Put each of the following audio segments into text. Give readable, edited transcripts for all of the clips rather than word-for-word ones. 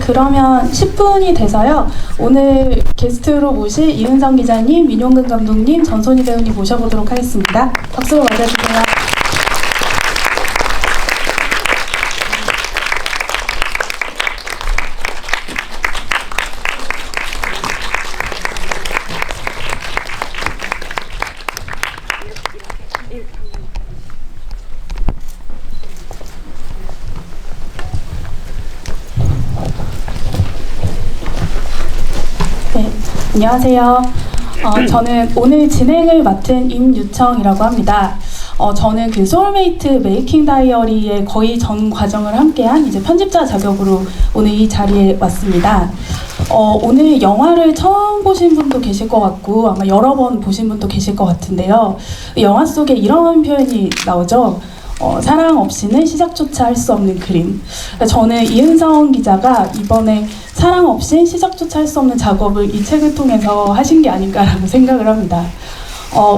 그러면 10분이 돼서요. 오늘 게스트로 모실 이은성 기자님, 민용근 감독님, 전소희 배우님 모셔보도록 하겠습니다. 박수로 맞아주세요. 네, 안녕하세요. 저는 오늘 진행을 맡은 임유청이라고 합니다. 저는 그 소울메이트 메이킹 다이어리의 거의 전 과정을 함께한 이제 편집자 자격으로 오늘 이 자리에 왔습니다. 오늘 영화를 처음 보신 분도 계실 것 같고 아마 여러 번 보신 분도 계실 것 같은데요. 영화 속에 이런 표현이 나오죠. 사랑 없이는 시작조차 할 수 없는 그림. 저는 이은성 기자가 이번에 사랑 없이 시작조차 할 수 없는 작업을 이 책을 통해서 하신 게 아닌가라고 생각을 합니다.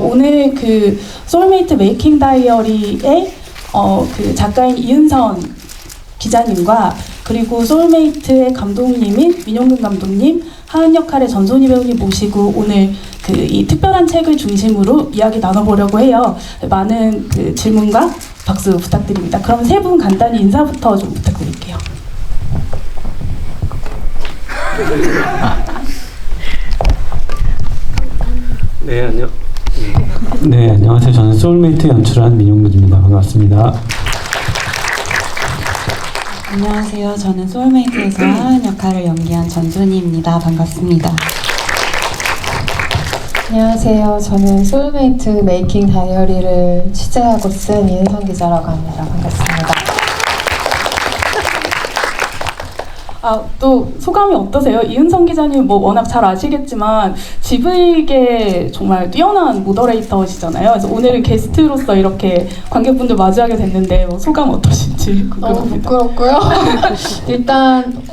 오늘 그 소울메이트 메이킹 다이어리의 그 작가인 이은성 기자님과 그리고 소울메이트의 감독님인 민용근 감독님, 하은 역할의 전소희 배우님 모시고 오늘 그 이 특별한 책을 중심으로 이야기 나눠보려고 해요. 많은 그 질문과 박수 부탁드립니다. 그럼 세 분 간단히 인사부터 좀 부탁드릴게요. 네, 안녕하세요. 저는 소울메이트 연출한 민용근입니다. 반갑습니다. 안녕하세요. 저는 소울메이트에서 하은 역할을 연기한 전소희입니다. 반갑습니다. 안녕하세요. 저는 소울메이트 메이킹 다이어리를 취재하고 쓴 이은성 기자라고 합니다. 반갑습니다. 또 소감이 어떠세요? 이은성 기자님 뭐 워낙 잘 아시겠지만 GV계 정말 뛰어난 모더레이터시잖아요. 그래서 오늘은 게스트로서 이렇게 관객분들 마주하게 됐는데 소감 어떠신지 궁금합니다. 너무 부끄럽고요. 일단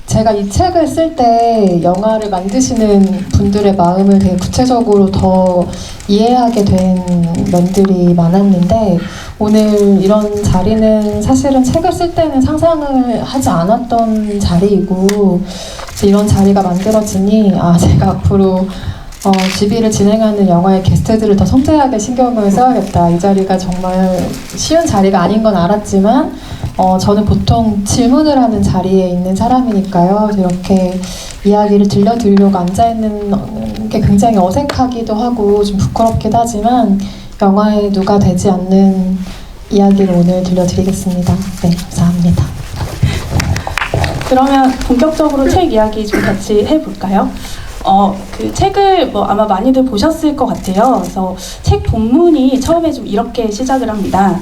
제가 이 책을 쓸 때 영화를 만드시는 분들의 마음을 되게 구체적으로 더 이해하게 된 면들이 많았는데 오늘 이런 자리는 사실은 책을 쓸 때는 상상을 하지 않았던 자리이고 이런 자리가 만들어지니 제가 앞으로 GV를 진행하는 영화의 게스트들을 더 섬세하게 신경을 써야겠다. 이 자리가 정말 쉬운 자리가 아닌 건 알았지만 저는 보통 질문을 하는 자리에 있는 사람이니까요. 이렇게 이야기를 들려드리려고 앉아있는 게 굉장히 어색하기도 하고 좀 부끄럽기도 하지만 영화에 누가 되지 않는 이야기를 오늘 들려드리겠습니다. 네, 감사합니다. 그러면 본격적으로 책 이야기 좀 같이 해볼까요? 그 책을 뭐 아마 많이들 보셨을 것 같아요. 그래서 책 본문이 처음에 좀 이렇게 시작을 합니다.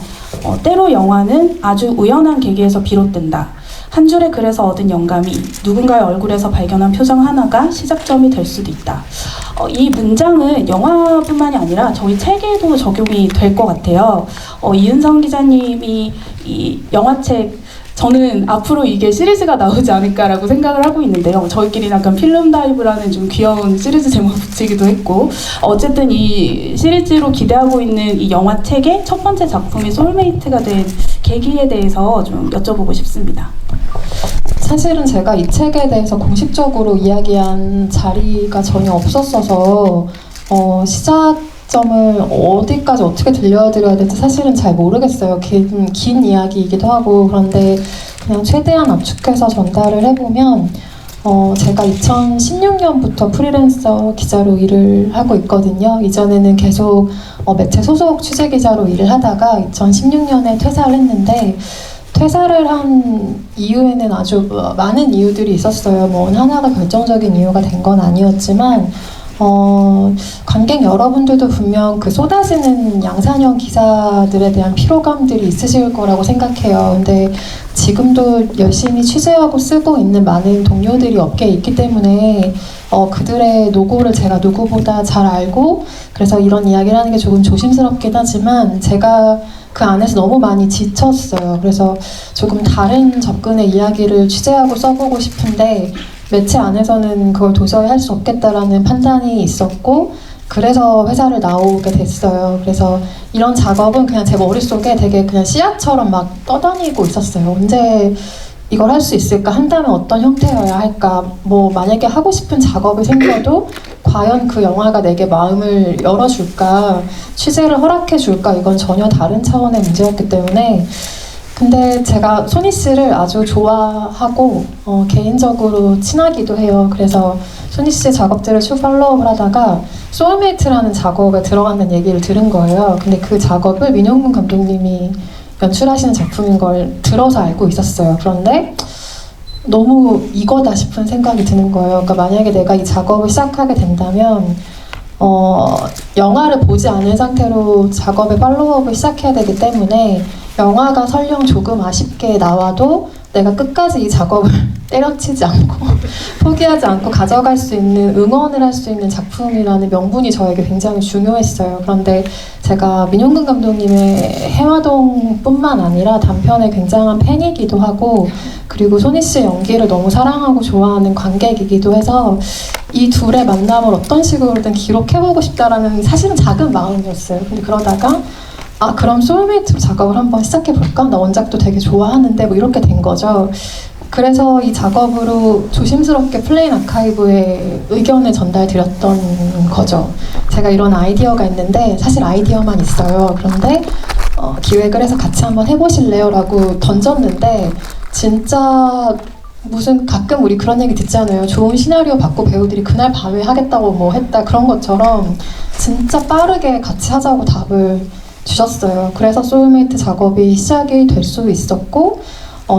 때로 영화는 아주 우연한 계기에서 비롯된다. 한 줄의 글에서 얻은 영감이 누군가의 얼굴에서 발견한 표정 하나가 시작점이 될 수도 있다. 이 문장은 영화뿐만이 아니라 저희 책에도 적용이 될 것 같아요. 이은성 기자님이 이 영화책 저는 앞으로 이게 시리즈가 나오지 않을까라고 생각을 하고 있는데요. 저희끼리 약간 필름 다이브라는 좀 귀여운 시리즈 제목 붙이기도 했고 어쨌든 이 시리즈로 기대하고 있는 이 영화책의 첫 번째 작품이 소울메이트가 된 계기에 대해서 좀 여쭤보고 싶습니다. 사실은 제가 이 책에 대해서 공식적으로 이야기한 자리가 전혀 없었어서 시작점을 어디까지 어떻게 들려드려야 될지 사실은 잘 모르겠어요. 긴 이야기이기도 하고 그런데 그냥 최대한 압축해서 전달을 해보면 제가 2016년부터 프리랜서 기자로 일을 하고 있거든요. 이전에는 계속 매체 소속 취재 기자로 일을 하다가 2016년에 퇴사를 했는데 퇴사를 한 이후에는 아주 많은 이유들이 있었어요. 뭐 하나가 결정적인 이유가 된 건 아니었지만 관객 여러분들도 분명 그 쏟아지는 양산형 기사들에 대한 피로감들이 있으실 거라고 생각해요. 근데 지금도 열심히 취재하고 쓰고 있는 많은 동료들이 업계에 있기 때문에 그들의 노고를 제가 누구보다 잘 알고 그래서 이런 이야기를 하는 게 조금 조심스럽긴 하지만 제가 그 안에서 너무 많이 지쳤어요. 그래서 조금 다른 접근의 이야기를 취재하고 써보고 싶은데 매체 안에서는 그걸 도저히 할 수 없겠다라는 판단이 있었고 그래서 회사를 나오게 됐어요. 그래서 이런 작업은 그냥 제 머릿속에 되게 그냥 씨앗처럼 막 떠다니고 있었어요. 언제 이걸 할 수 있을까? 한다면 어떤 형태여야 할까? 뭐 만약에 하고 싶은 작업이 생겨도 과연 그 영화가 내게 마음을 열어줄까? 취재를 허락해줄까? 이건 전혀 다른 차원의 문제였기 때문에 근데 제가 소니 씨를 아주 좋아하고 개인적으로 친하기도 해요. 그래서 소니 씨의 작업들을 쭉 팔로우를 하다가 소울메이트라는 작업에 들어간다는 얘기를 들은 거예요. 근데 그 작업을 민용문 감독님이 연출하시는 작품인 걸 들어서 알고 있었어요. 그런데 너무 이거다 싶은 생각이 드는 거예요. 그러니까 만약에 내가 이 작업을 시작하게 된다면 영화를 보지 않은 상태로 작업의 팔로우업을 시작해야 되기 때문에 영화가 설령 조금 아쉽게 나와도 내가 끝까지 이 작업을 때려치지 않고 포기하지 않고 가져갈 수 있는 응원을 할 수 있는 작품이라는 명분이 저에게 굉장히 중요했어요. 그런데 제가 민용근 감독님의 해화동뿐만 아니라 단편의 굉장한 팬이기도 하고 그리고 소니 씨의 연기를 너무 사랑하고 좋아하는 관객이기도 해서 이 둘의 만남을 어떤 식으로든 기록해보고 싶다라는 사실은 작은 마음이었어요. 근데 그러다가 그럼 소울메이트로 작업을 한번 시작해볼까? 나 원작도 되게 좋아하는데 뭐 이렇게 된 거죠. 그래서 이 작업으로 조심스럽게 플레인 아카이브에 의견을 전달드렸던 거죠. 제가 이런 아이디어가 있는데 사실 아이디어만 있어요. 그런데 기획을 해서 같이 한번 해보실래요? 라고 던졌는데 진짜 무슨 가끔 우리 그런 얘기 듣잖아요. 좋은 시나리오 받고 배우들이 그날 밤에 하겠다고 뭐 했다 그런 것처럼 진짜 빠르게 같이 하자고 답을 주셨어요. 그래서 소울메이트 작업이 시작이 될 수 있었고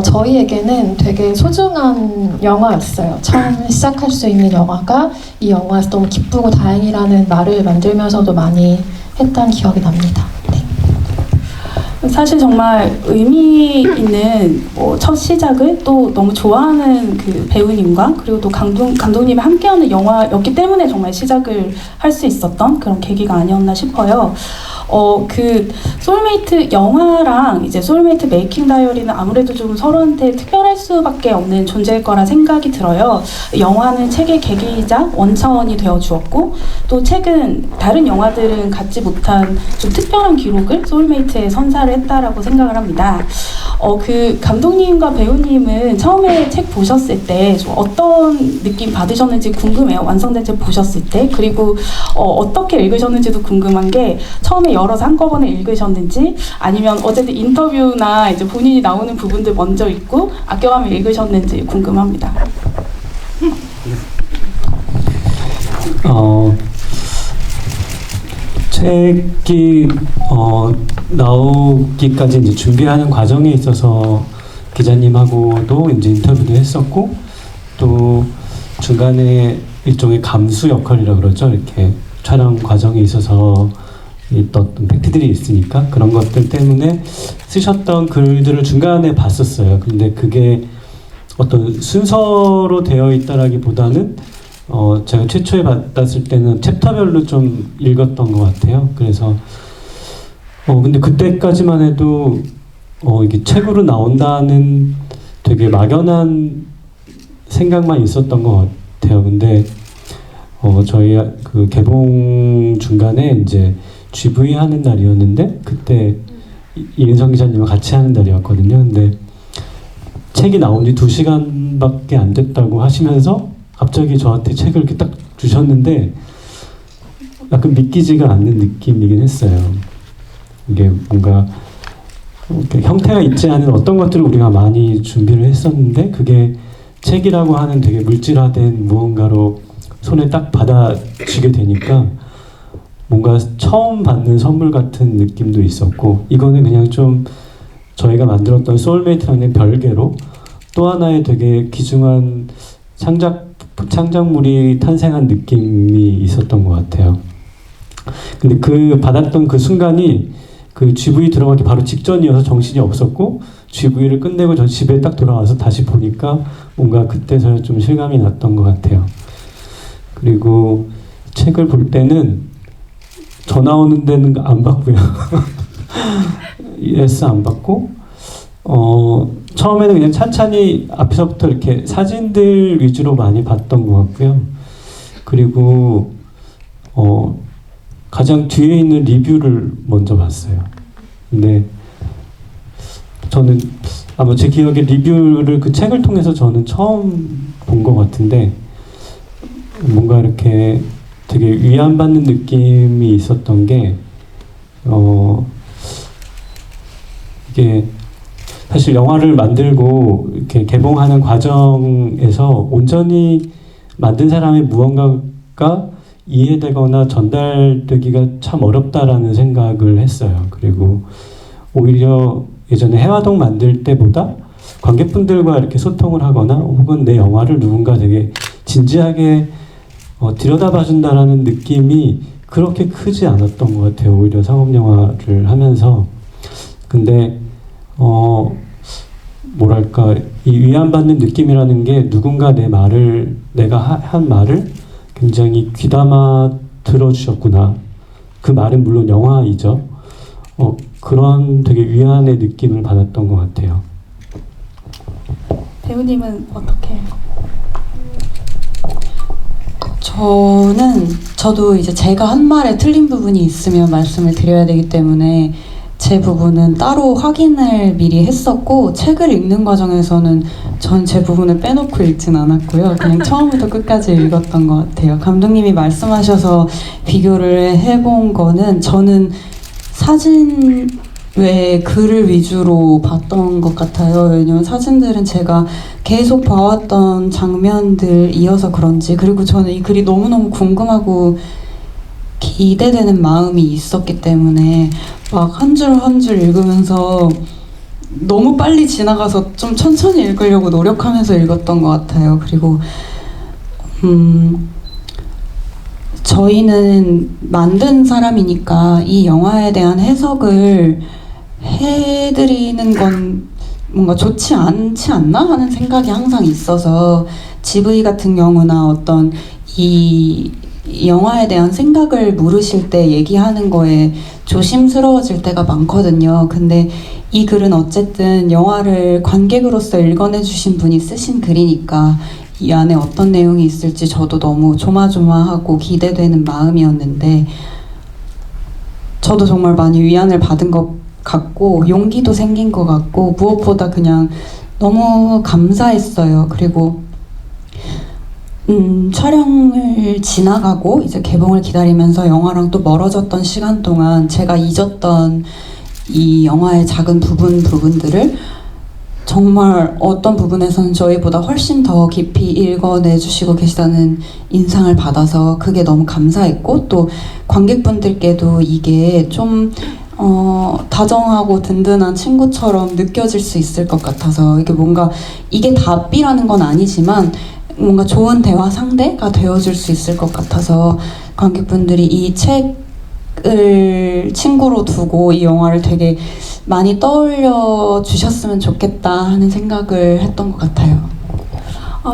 저희에게는 되게 소중한 영화였어요. 처음 시작할 수 있는 영화가 이 영화에서 너무 기쁘고 다행이라는 말을 만들면서도 많이 했던 기억이 납니다. 네. 사실 정말 의미 있는 첫 시작을 또 너무 좋아하는 그 배우님과 그리고 또 감독님이 함께하는 영화였기 때문에 정말 시작을 할 수 있었던 그런 계기가 아니었나 싶어요. 그 소울메이트 영화랑 이제 소울메이트 메이킹 다이어리는 아무래도 좀 서로한테 특별할 수밖에 없는 존재일 거라 생각이 들어요. 영화는 책의 계기이자 원천이 되어 주었고 또 책은 다른 영화들은 갖지 못한 좀 특별한 기록을 소울메이트에 선사를 했다라고 생각을 합니다. 그 감독님과 배우님은 처음에 책 보셨을 때 좀 어떤 느낌 받으셨는지 궁금해요. 완성된 책 보셨을 때. 그리고 어떻게 읽으셨는지도 궁금한 게 처음에 열어서 한꺼번에 읽으셨는지 아니면 어쨌든 인터뷰나 이제 본인이 나오는 부분들 먼저 읽고 아껴가며 읽으셨는지 궁금합니다. 책이 나오기까지 이제 준비하는 과정에 있어서 기자님하고도 이제 인터뷰도 했었고 또 중간에 일종의 감수 역할이라 그러죠. 이렇게 촬영 과정에 있어서 어떤 팩트들이 있으니까 그런 것들 때문에 쓰셨던 글들을 중간에 봤었어요. 근데 그게 어떤 순서로 되어 있다라기보다는 제가 최초에 받았을 때는 챕터별로 좀 읽었던 것 같아요. 그래서 근데 그때까지만 해도 이게 책으로 나온다는 되게 막연한 생각만 있었던 것 같아요. 근데 저희 그 개봉 중간에 이제 GV 하는 날이었는데 그때 이은성 기자님과 같이 하는 날이었거든요. 근데 책이 나온 지 2시간밖에 안 됐다고 하시면서 갑자기 저한테 책을 이렇게 딱 주셨는데 약간 믿기지가 않는 느낌이긴 했어요. 이게 뭔가 형태가 있지 않은 어떤 것들을 우리가 많이 준비를 했었는데 그게 책이라고 하는 되게 물질화된 무언가로 손에 딱 받아쥐게 되니까 뭔가 처음 받는 선물 같은 느낌도 있었고 이거는 그냥 좀 저희가 만들었던 소울메이트라는 별개로 또 하나의 되게 귀중한 창작물이 탄생한 느낌이 있었던 것 같아요. 근데 그 받았던 그 순간이 그 GV 들어가기 바로 직전이어서 정신이 없었고 GV를 끝내고 전 집에 딱 돌아와서 다시 보니까 뭔가 그때서야 좀 실감이 났던 것 같아요. 그리고 책을 볼 때는 전화 오는 데는 안 받고요. ES 안 받고 처음에는 그냥 찬찬히 앞에서부터 이렇게 사진들 위주로 많이 봤던 것 같고요. 그리고 가장 뒤에 있는 리뷰를 먼저 봤어요. 근데 저는 아마 제 기억에 리뷰를 그 책을 통해서 저는 처음 본 것 같은데 뭔가 이렇게 되게 위안받는 느낌이 있었던 게 이게 사실 영화를 만들고 이렇게 개봉하는 과정에서 온전히 만든 사람의 무언가가 이해되거나 전달되기가 참 어렵다라는 생각을 했어요. 그리고 오히려 예전에 해화동 만들 때보다 관객분들과 이렇게 소통을 하거나 혹은 내 영화를 누군가 되게 진지하게 들여다봐준다라는 느낌이 그렇게 크지 않았던 것 같아요. 오히려 상업영화를 하면서. 근데 뭐랄까 이 위안받는 느낌이라는 게 누군가 내가 한 말을 굉장히 귀담아 들어주셨구나. 그 말은 물론 영화이죠. 그런 되게 위안의 느낌을 받았던 것 같아요. 배우님은 어떻게? 저도 이제 제가 한 말에 틀린 부분이 있으면 말씀을 드려야 되기 때문에 제 부분은 따로 확인을 미리 했었고, 책을 읽는 과정에서는 전 제 부분을 빼놓고 읽진 않았고요. 그냥 처음부터 끝까지 읽었던 것 같아요. 감독님이 말씀하셔서 비교를 해본 거는 저는 사진 외에 글을 위주로 봤던 것 같아요. 왜냐면 사진들은 제가 계속 봐왔던 장면들이어서 그런지, 그리고 저는 이 글이 너무너무 궁금하고 기대되는 마음이 있었기 때문에 막 한 줄 한 줄 읽으면서 너무 빨리 지나가서 좀 천천히 읽으려고 노력하면서 읽었던 것 같아요. 그리고 저희는 만든 사람이니까 이 영화에 대한 해석을 해드리는 건 뭔가 좋지 않지 않나 하는 생각이 항상 있어서, GV 같은 경우나 어떤 이 영화에 대한 생각을 물으실 때 얘기하는 거에 조심스러워질 때가 많거든요. 근데 이 글은 어쨌든 영화를 관객으로서 읽어내주신 분이 쓰신 글이니까 이 안에 어떤 내용이 있을지 저도 너무 조마조마하고 기대되는 마음이었는데, 저도 정말 많이 위안을 받은 것 같고 용기도 생긴 것 같고 무엇보다 그냥 너무 감사했어요. 그리고 촬영을 지나가고 이제 개봉을 기다리면서 영화랑 또 멀어졌던 시간 동안 제가 잊었던 이 영화의 작은 부분들을 정말 어떤 부분에서는 저희보다 훨씬 더 깊이 읽어내주시고 계시다는 인상을 받아서 그게 너무 감사했고, 또 관객분들께도 이게 좀 다정하고 든든한 친구처럼 느껴질 수 있을 것 같아서, 이게 뭔가 이게 답이라는 건 아니지만 뭔가 좋은 대화 상대가 되어줄 수 있을 것 같아서 관객분들이 이 책을 친구로 두고 이 영화를 되게 많이 떠올려 주셨으면 좋겠다 하는 생각을 했던 것 같아요.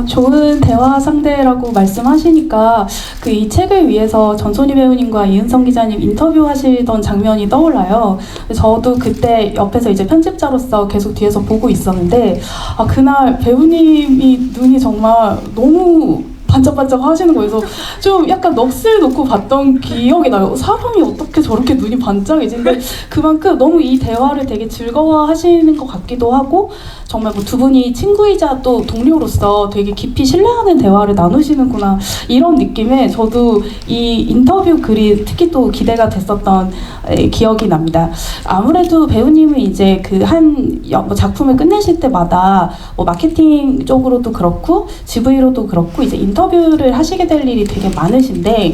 좋은 대화 상대라고 말씀하시니까 그 이 책을 위해서 전소니 배우님과 이은성 기자님 인터뷰하시던 장면이 떠올라요. 저도 그때 옆에서 이제 편집자로서 계속 뒤에서 보고 있었는데 그날 배우님이 눈이 정말 너무 반짝반짝 하시는 거여서 좀 약간 넋을 놓고 봤던 기억이 나요. 사람이 어떻게 저렇게 눈이 반짝이지? 근데 그만큼 너무 이 대화를 되게 즐거워하시는 것 같기도 하고, 정말 뭐 두 분이 친구이자 또 동료로서 되게 깊이 신뢰하는 대화를 나누시는구나, 이런 느낌에 저도 이 인터뷰 글이 특히 또 기대가 됐었던 기억이 납니다. 아무래도 배우님은 이제 그 한 작품을 끝내실 때마다 뭐 마케팅 쪽으로도 그렇고 GV로도 그렇고 이제 인터뷰를 하시게 될 일이 되게 많으신데,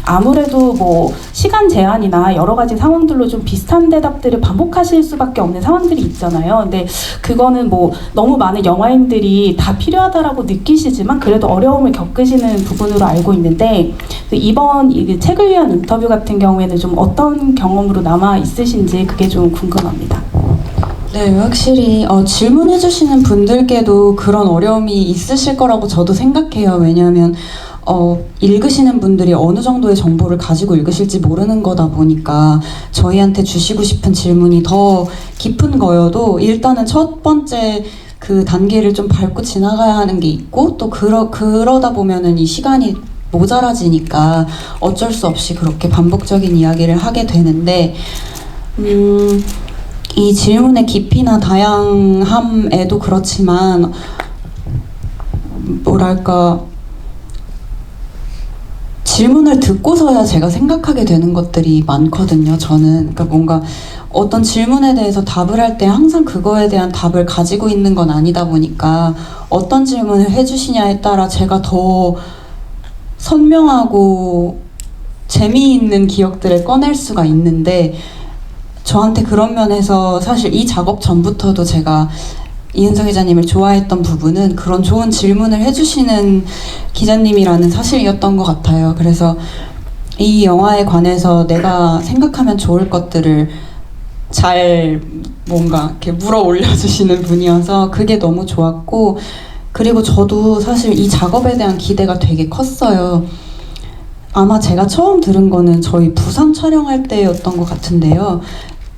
아무래도 뭐 시간 제한이나 여러 가지 상황들로 좀 비슷한 대답들을 반복하실 수밖에 없는 상황들이 있잖아요. 근데 그거는 뭐 너무 많은 영화인들이 다 필요하다라고 느끼시지만 그래도 어려움을 겪으시는 부분으로 알고 있는데, 이번 이 책을 위한 인터뷰 같은 경우에는 좀 어떤 경험으로 남아 있으신지 그게 좀 궁금합니다. 네, 확실히 질문해주시는 분들께도 그런 어려움이 있으실 거라고 저도 생각해요. 왜냐하면 읽으시는 분들이 어느 정도의 정보를 가지고 읽으실지 모르는 거다 보니까 저희한테 주시고 싶은 질문이 더 깊은 거여도 일단은 첫 번째 그 단계를 좀 밟고 지나가야 하는 게 있고 또 그러다 보면은 이 시간이 모자라지니까 어쩔 수 없이 그렇게 반복적인 이야기를 하게 되는데 이 질문의 깊이나 다양함에도 그렇지만 뭐랄까 질문을 듣고서야 제가 생각하게 되는 것들이 많거든요. 저는 그러니까 뭔가 어떤 질문에 대해서 답을 할 때 항상 그거에 대한 답을 가지고 있는 건 아니다 보니까 어떤 질문을 해주시냐에 따라 제가 더 선명하고 재미있는 기억들을 꺼낼 수가 있는데 저한테 그런 면에서 사실 이 작업 전부터도 제가 이은서 기자님을 좋아했던 부분은 그런 좋은 질문을 해주시는 기자님이라는 사실이었던 것 같아요. 그래서 이 영화에 관해서 내가 생각하면 좋을 것들을 잘 뭔가 이렇게 물어 올려주시는 분이어서 그게 너무 좋았고 그리고 저도 사실 이 작업에 대한 기대가 되게 컸어요. 아마 제가 처음 들은 거는 저희 부산 촬영할 때였던 것 같은데요.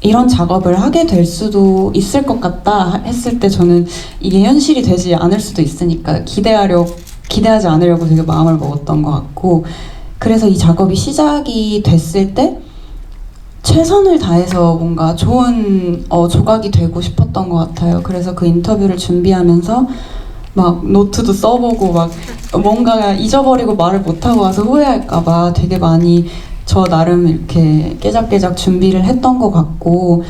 이런 작업을 하게 될 수도 있을 것 같다 했을 때 저는 이게 현실이 되지 않을 수도 있으니까 기대하지 않으려고 되게 마음을 먹었던 것 같고 그래서 이 작업이 시작이 됐을 때 최선을 다해서 뭔가 좋은 조각이 되고 싶었던 것 같아요. 그래서 그 인터뷰를 준비하면서 막 노트도 써보고 막 뭔가 잊어버리고 말을 못하고 와서 후회할까봐 되게 많이 저 나름 이렇게 깨작깨작 준비를 했던 것 같고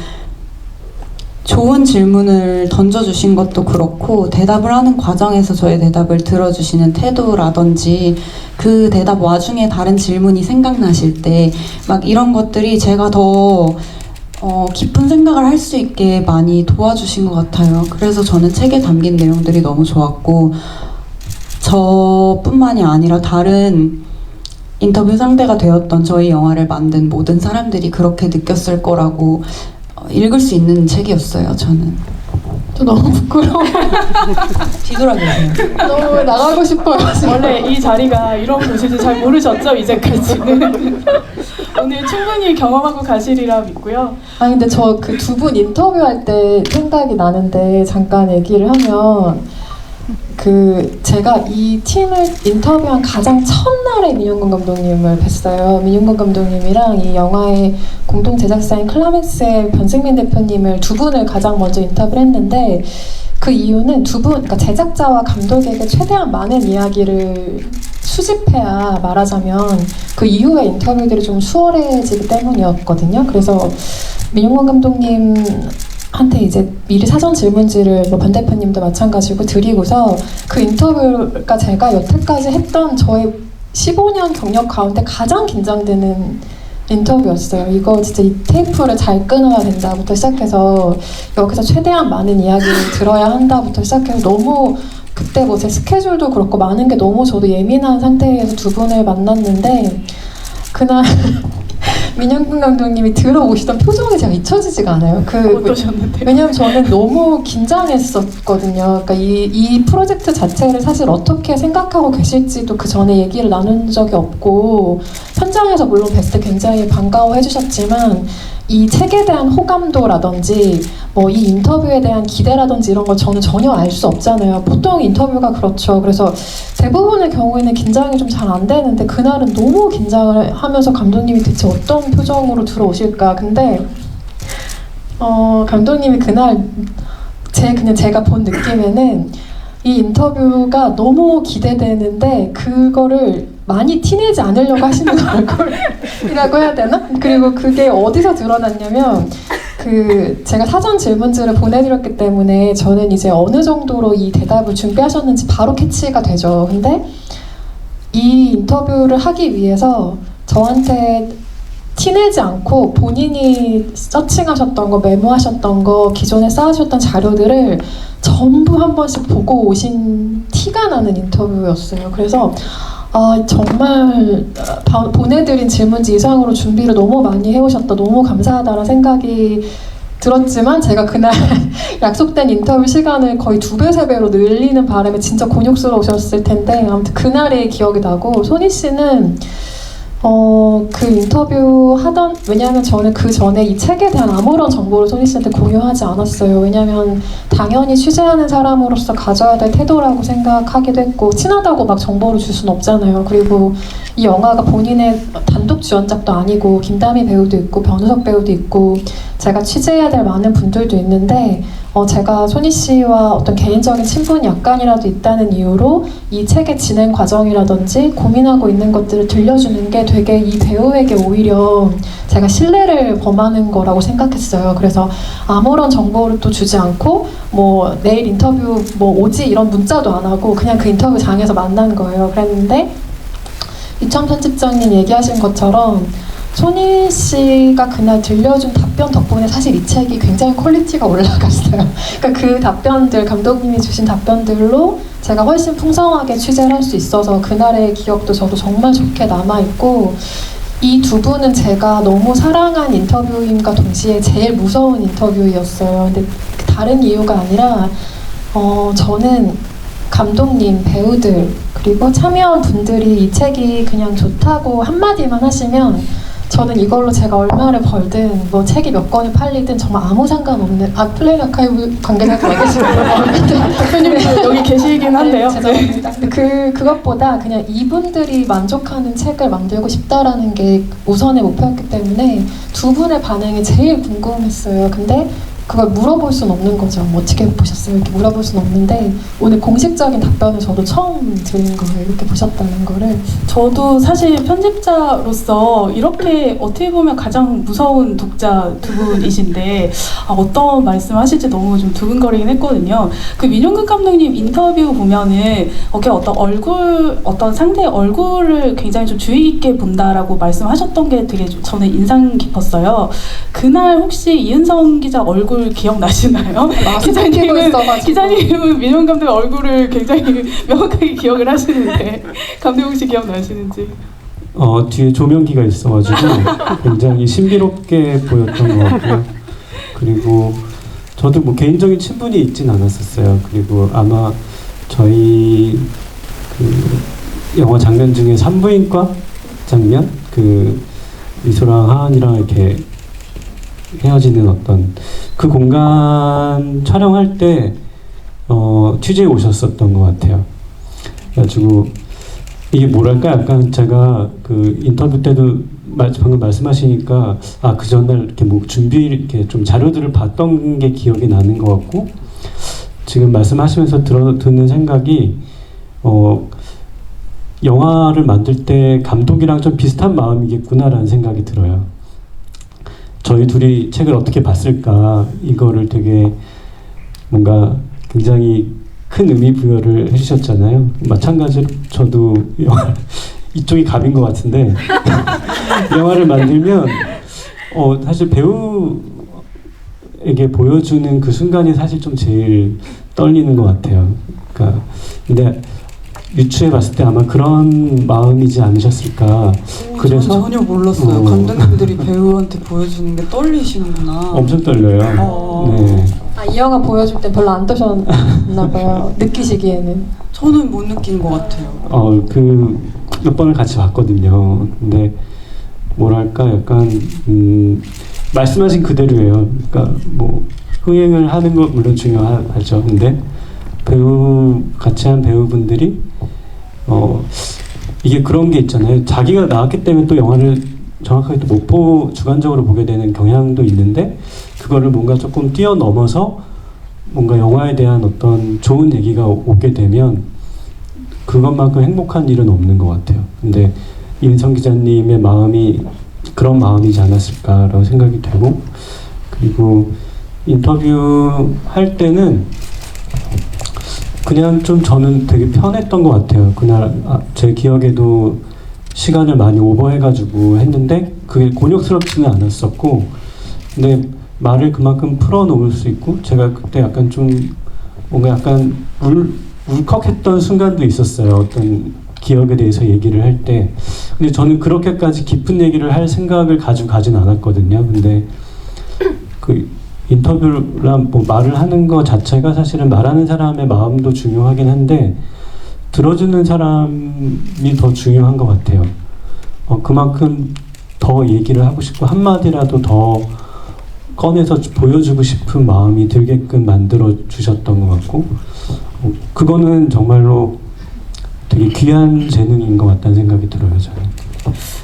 좋은 질문을 던져주신 것도 그렇고 대답을 하는 과정에서 저의 대답을 들어주시는 태도라든지 그 대답 와중에 다른 질문이 생각나실 때 막 이런 것들이 제가 더 깊은 생각을 할 수 있게 많이 도와주신 것 같아요. 그래서 저는 책에 담긴 내용들이 너무 좋았고 저뿐만이 아니라 다른 인터뷰 상대가 되었던 저희 영화를 만든 모든 사람들이 그렇게 느꼈을 거라고 읽을 수 있는 책이었어요. 저는 저 너무 부끄러워. 뒤돌아보세요. 너무 나가고 싶어요. 원래 이 자리가 이런 곳인지 잘 모르셨죠? 이제까지는. 오늘 충분히 경험하고 가시리라 믿고요. 아니 근데 저 그 두 분 인터뷰할 때 생각이 나는데 잠깐 얘기를 하면 그 제가 이 팀을 인터뷰한 가장 첫날에 민용건 감독님을 뵀어요. 민용건 감독님이랑 이 영화의 공동 제작사인 클라맥스의 변승민 대표님을 두 분을 가장 먼저 인터뷰를 했는데 그 이유는 두 분, 그러니까 제작자와 감독에게 최대한 많은 이야기를 수집해야 말하자면 그 이후에 인터뷰들이 좀 수월해지기 때문이었거든요. 그래서 민용건 감독님 한테 이제 미리 사전 질문지를 뭐 변 대표님도 마찬가지고 드리고서 그 인터뷰가 제가 여태까지 했던 저의 15년 경력 가운데 가장 긴장되는 인터뷰였어요. 이거 진짜 이 테이프를 잘 끊어야 된다부터 시작해서 여기서 최대한 많은 이야기를 들어야 한다부터 시작해서 너무 그때 뭐 제 스케줄도 그렇고 많은 게 너무 저도 예민한 상태에서 두 분을 만났는데 그날 민영근 감독님이 들어오시던 표정이 제가 잊혀지지가 않아요. 어떠셨는데요? 왜냐면 저는 너무 긴장했었거든요. 그러니까 이 프로젝트 자체를 사실 어떻게 생각하고 계실지도 그 전에 얘기를 나눈 적이 없고 현장에서 물론 뵀을 때 굉장히 반가워해 주셨지만 이 책에 대한 호감도라든지 뭐 이 인터뷰에 대한 기대라든지 이런 걸 저는 전혀 알 수 없잖아요. 보통 인터뷰가 그렇죠. 그래서 대부분의 경우에는 긴장이 좀 잘 안 되는데 그날은 너무 긴장을 하면서 감독님이 대체 어떤 표정으로 들어오실까. 근데 감독님이 그날 그냥 제가 본 느낌에는 이 인터뷰가 너무 기대되는데 그거를 많이 티내지 않으려고 하시는 얼굴이라고 해야 되나? 그리고 그게 어디서 드러났냐면 제가 사전 질문지를 보내드렸기 때문에 저는 이제 어느 정도로 이 대답을 준비하셨는지 바로 캐치가 되죠. 근데 이 인터뷰를 하기 위해서 저한테 티내지 않고 본인이 서칭하셨던 거, 메모하셨던 거, 기존에 쌓으셨던 자료들을 전부 한 번씩 보고 오신 티가 나는 인터뷰였어요. 그래서 정말 보내드린 질문지 이상으로 준비를 너무 많이 해오셨다, 너무 감사하다는 생각이 들었지만 제가 그날 약속된 인터뷰 시간을 거의 2배, 3배로 늘리는 바람에 진짜 곤욕스러우셨을 텐데 아무튼 그날의 기억이 나고 소니 씨는 그 인터뷰 하던, 왜냐하면 저는 그 전에 이 책에 대한 아무런 정보를 소니 씨한테 공유하지 않았어요. 왜냐하면 당연히 취재하는 사람으로서 가져야 될 태도라고 생각하기도 했고, 친하다고 막 정보를 줄 수는 없잖아요. 그리고 이 영화가 본인의 단독 주연작도 아니고 김다미 배우도 있고 변우석 배우도 있고 제가 취재해야 될 많은 분들도 있는데, 제가 소니 씨와 어떤 개인적인 친분이 약간이라도 있다는 이유로 이 책의 진행 과정이라든지 고민하고 있는 것들을 들려주는 게 되게 이 배우에게 오히려 제가 신뢰를 범하는 거라고 생각했어요. 그래서 아무런 정보를 또 주지 않고 뭐 내일 인터뷰 뭐 오지 이런 문자도 안 하고 그냥 그 인터뷰 장에서 만난 거예요. 그랬는데 유청 편집장님 얘기하신 것처럼 소니 씨가 그날 들려준 답변 덕분에 사실 이 책이 굉장히 퀄리티가 올라갔어요. 그러니까 그 답변들, 감독님이 주신 답변들로 제가 훨씬 풍성하게 취재를 할 수 있어서 그날의 기억도 저도 정말 좋게 남아있고, 이 두 분은 제가 너무 사랑한 인터뷰임과 동시에 제일 무서운 인터뷰였어요. 근데 다른 이유가 아니라 저는 감독님, 배우들, 그리고 참여한 분들이 이 책이 그냥 좋다고 한마디만 하시면 저는 이걸로 제가 얼마를 벌든 뭐 책이 몇 권이 팔리든 정말 아무 상관없는, 플레인 아카이브 관계자도 알겠습니다. 대표님도 여기 계시긴 한데요. 네, 죄송합니다. 그것보다 그냥 이분들이 만족하는 책을 만들고 싶다라는 게 우선의 목표였기 때문에 두 분의 반응이 제일 궁금했어요. 근데 그걸 물어볼 수는 없는 거죠. 뭐 어떻게 보셨어요? 이렇게 물어볼 수는 없는데 오늘 공식적인 답변을 저도 처음 들은 거예요. 이렇게 보셨다는 거를. 저도 사실 편집자로서 이렇게 어떻게 보면 가장 무서운 독자 두 분이신데 어떤 말씀하실지 너무 좀 두근거리긴 했거든요. 그 민용근 감독님 인터뷰 보면은 어떤 상대의 얼굴을 굉장히 좀 주의 깊게 본다라고 말씀하셨던 게 되게 저는 인상 깊었어요. 그날 혹시 이은성 기자 얼굴 기억나시나요? 기자님은 민용 감독 얼굴을 굉장히 명확하게 기억을 하시는데 감독 혹시 기억나시는지? 뒤에 조명기가 있어가지고 굉장히 신비롭게 보였던 것 같고요. 그리고 저도 뭐 개인적인 친분이 있진 않았었어요. 그리고 아마 저희 그 영화 장면 중에 산부인과 장면, 그 미소랑 하은이랑 이렇게 헤어지는 어떤 그 공간 촬영할 때 취재에 오셨었던 것 같아요. 그래가지고 이게 뭐랄까, 약간 제가 그 인터뷰 때도 방금 말씀하시니까 그 전날 이렇게 뭐 이렇게 좀 자료들을 봤던 게 기억이 나는 것 같고, 지금 말씀하시면서 드는 생각이 영화를 만들 때 감독이랑 좀 비슷한 마음이겠구나라는 생각이 들어요. 저희 둘이 책을 어떻게 봤을까, 이거를 되게 뭔가 굉장히 큰 의미 부여를 해주셨잖아요. 마찬가지로 저도 이쪽이 갑인 것 같은데 영화를 만들면 사실 배우에게 보여주는 그 순간이 사실 좀 제일 떨리는 것 같아요. 그러니까 근데 유추해봤을 때 아마 그런 마음이지 않으셨을까. 그래서 전 전혀 몰랐어요. 감독님들이 배우한테 보여주는 게 떨리시는구나. 엄청 떨려요. 네. 이 영화 보여줄 때 별로 안 떠셨나 봐요. 느끼시기에는. 저는 못 느낀 것 같아요. 그 몇 번을 같이 봤거든요. 근데 뭐랄까, 약간 말씀하신 그대로예요. 그러니까 뭐 흥행을 하는 거 물론 중요하죠. 근데 같이 한 배우분들이 이게 그런 게 있잖아요. 자기가 나왔기 때문에 또 영화를 정확하게 또 주관적으로 보게 되는 경향도 있는데, 그거를 뭔가 조금 뛰어넘어서 뭔가 영화에 대한 어떤 좋은 얘기가 오게 되면 그것만큼 행복한 일은 없는 것 같아요. 근데 이은성 기자님의 마음이 그런 마음이지 않았을까라고 생각이 되고, 그리고 인터뷰 할 때는 그냥 좀 저는 되게 편했던 것 같아요. 그날 제 기억에도 시간을 많이 오버해가지고 했는데 그게 곤욕스럽지는 않았었고, 근데 말을 그만큼 풀어놓을 수 있고, 제가 그때 약간 좀 뭔가 약간 울컥했던 순간도 있었어요. 어떤 기억에 대해서 얘기를 할 때. 근데 저는 그렇게까지 깊은 얘기를 할 생각을 가지고 가진 않았거든요. 근데 그 인터뷰랑 뭐 말을 하는 거 자체가 사실은 말하는 사람의 마음도 중요하긴 한데 들어주는 사람이 더 중요한 것 같아요. 그만큼 더 얘기를 하고 싶고 한마디라도 더 꺼내서 보여주고 싶은 마음이 들게끔 만들어 주셨던 것 같고 그거는 정말로 되게 귀한 재능인 것 같다는 생각이 들어요. 저는.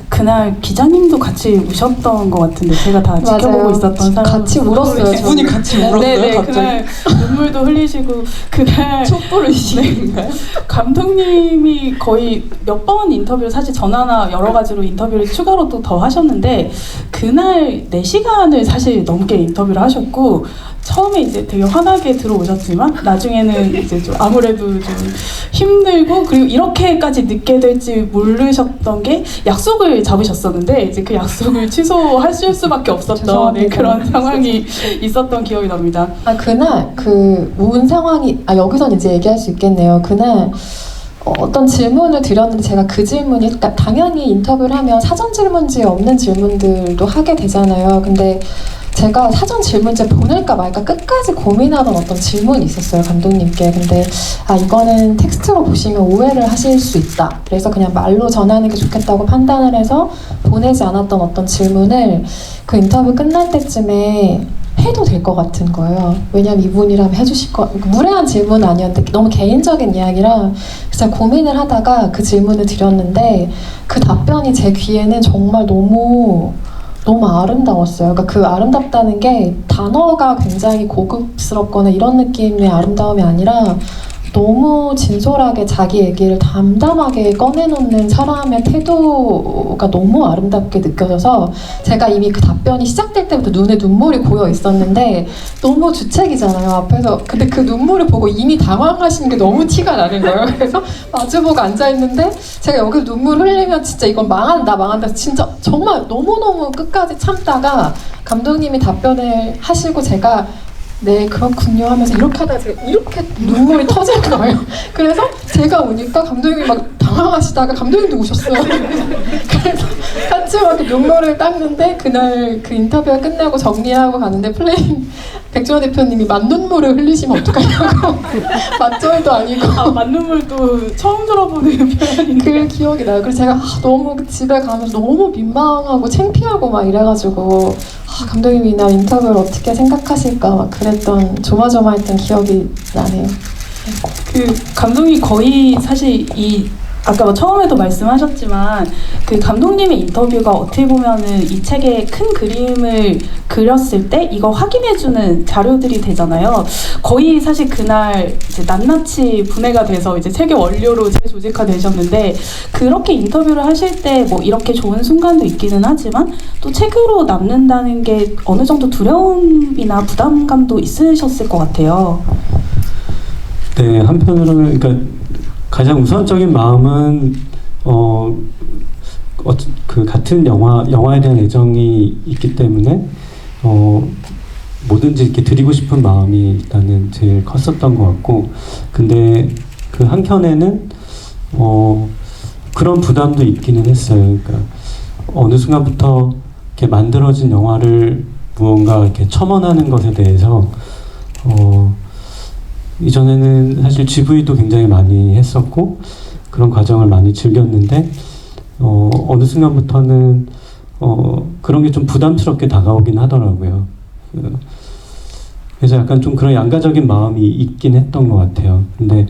그날 기자님도 같이 우셨던 것 같은데 제가 다 지켜보고 맞아요. 있었던 사람 같이 울었어요. 두 분이 같이 울었어요, 네네 갑자기? 그날 눈물도 흘리시고 그날 촛불을 시킨가요? 감독님이 거의 몇 번 인터뷰를 사실 전화나 여러 가지로 인터뷰를 추가로 또 더 하셨는데 그날 4시간을 사실 넘게 인터뷰를 하셨고 처음에 이제 되게 환하게 들어오셨지만 나중에는 이제 좀 아무래도 좀 힘들고 그리고 이렇게까지 늦게 될지 모르셨던 게 약속을 잡으셨었는데 이제 그 약속을 취소하실 수밖에 없었던 죄송합니다. 그런 상황이 있었던 기억이 납니다. 그날 그 운 상황이 여기선 이제 얘기할 수 있겠네요. 그날 어떤 질문을 드렸는데 제가 그 질문이 그러니까 당연히 인터뷰를 하면 사전 질문지에 없는 질문들도 하게 되잖아요. 근데 제가 사전 질문지 보낼까 말까 끝까지 고민하던 어떤 질문이 있었어요, 감독님께. 근데 이거는 텍스트로 보시면 오해를 하실 수 있다. 그래서 그냥 말로 전하는 게 좋겠다고 판단을 해서 보내지 않았던 어떤 질문을 그 인터뷰 끝날 때쯤에 해도 될 것 같은 거예요. 왜냐면 이분이라면 해주실 거, 무례한 질문은 아니었는데 너무 개인적인 이야기라 진짜 고민을 하다가 그 질문을 드렸는데 그 답변이 제 귀에는 정말 너무 아름다웠어요. 그러니까 그 아름답다는 게 단어가 굉장히 고급스럽거나 이런 느낌의 아름다움이 아니라 너무 진솔하게 자기 얘기를 담담하게 꺼내놓는 사람의 태도가 너무 아름답게 느껴져서 제가 이미 그 답변이 시작될 때부터 눈에 눈물이 고여 있었는데 너무 주책이잖아요, 앞에서. 근데 그 눈물을 보고 이미 당황하시는 게 너무 티가 나는 거예요. 그래서 마주보고 앉아있는데 제가 여기서 눈물 흘리면 진짜 이건 망한다 진짜 정말 너무너무 끝까지 참다가 감독님이 답변을 하시고 제가 네 그렇군요 하면서 이렇게 하다가 제가 이렇게 눈물이 터질 거예요. 그래서 제가 우니까 감독님이 막 당황하시다가 감독님도 우셨어요. 그래서 같이 막 눈물을 닦는데 그날 그 인터뷰가 끝나고 정리하고 가는데 백종원 대표님이 만눈물을 흘리시면 어떡하냐고 맞절도 아니고 만눈물도 처음 들어보는 표현인데 그 기억이 나요. 그래서 제가 너무 집에 가면서 너무 민망하고 창피하고 막 이래가지고 감독님이 나 인터뷰를 어떻게 생각하실까 막 그랬던 조마조마했던 기억이 나네요. 그 감독이 거의 사실 아까 뭐 처음에도 말씀하셨지만 그 감독님의 인터뷰가 어떻게 보면은 이 책의 큰 그림을 그렸을 때 이거 확인해주는 자료들이 되잖아요. 거의 사실 그날 이제 낱낱이 분해가 돼서 이제 책의 원료로 재조직화되셨는데 그렇게 인터뷰를 하실 때 뭐 이렇게 좋은 순간도 있기는 하지만 또 책으로 남는다는 게 어느 정도 두려움이나 부담감도 있으셨을 것 같아요. 네, 한편으로는 그러니까 가장 우선적인 마음은 그 같은 영화에 대한 애정이 있기 때문에 뭐든지 이렇게 드리고 싶은 마음이 일단은 제일 컸었던 것 같고, 근데 그 한켠에는 그런 부담도 있기는 했어요. 그러니까 어느 순간부터 이렇게 만들어진 영화를 무언가 이렇게 첨언하는 것에 대해서 이전에는 사실 GV도 굉장히 많이 했었고 그런 과정을 많이 즐겼는데 어느 순간부터는 그런 게 좀 부담스럽게 다가오긴 하더라고요. 그래서 약간 좀 그런 양가적인 마음이 있긴 했던 것 같아요. 근데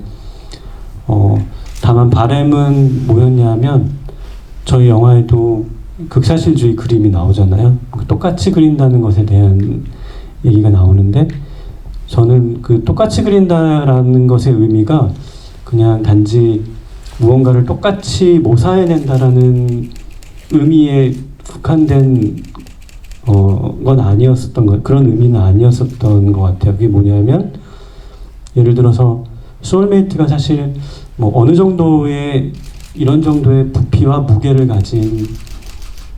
다만 바람은 뭐였냐면 저희 영화에도 극사실주의 그림이 나오잖아요. 똑같이 그린다는 것에 대한 얘기가 나오는데 저는 그 똑같이 그린다라는 것의 의미가 그냥 단지 무언가를 똑같이 모사해낸다라는 의미에 국한된 건 아니었었던 것, 그런 의미는 아니었었던 것 같아요. 그게 뭐냐면 예를 들어서 소울메이트가 사실 뭐 어느 정도의 이런 정도의 부피와 무게를 가진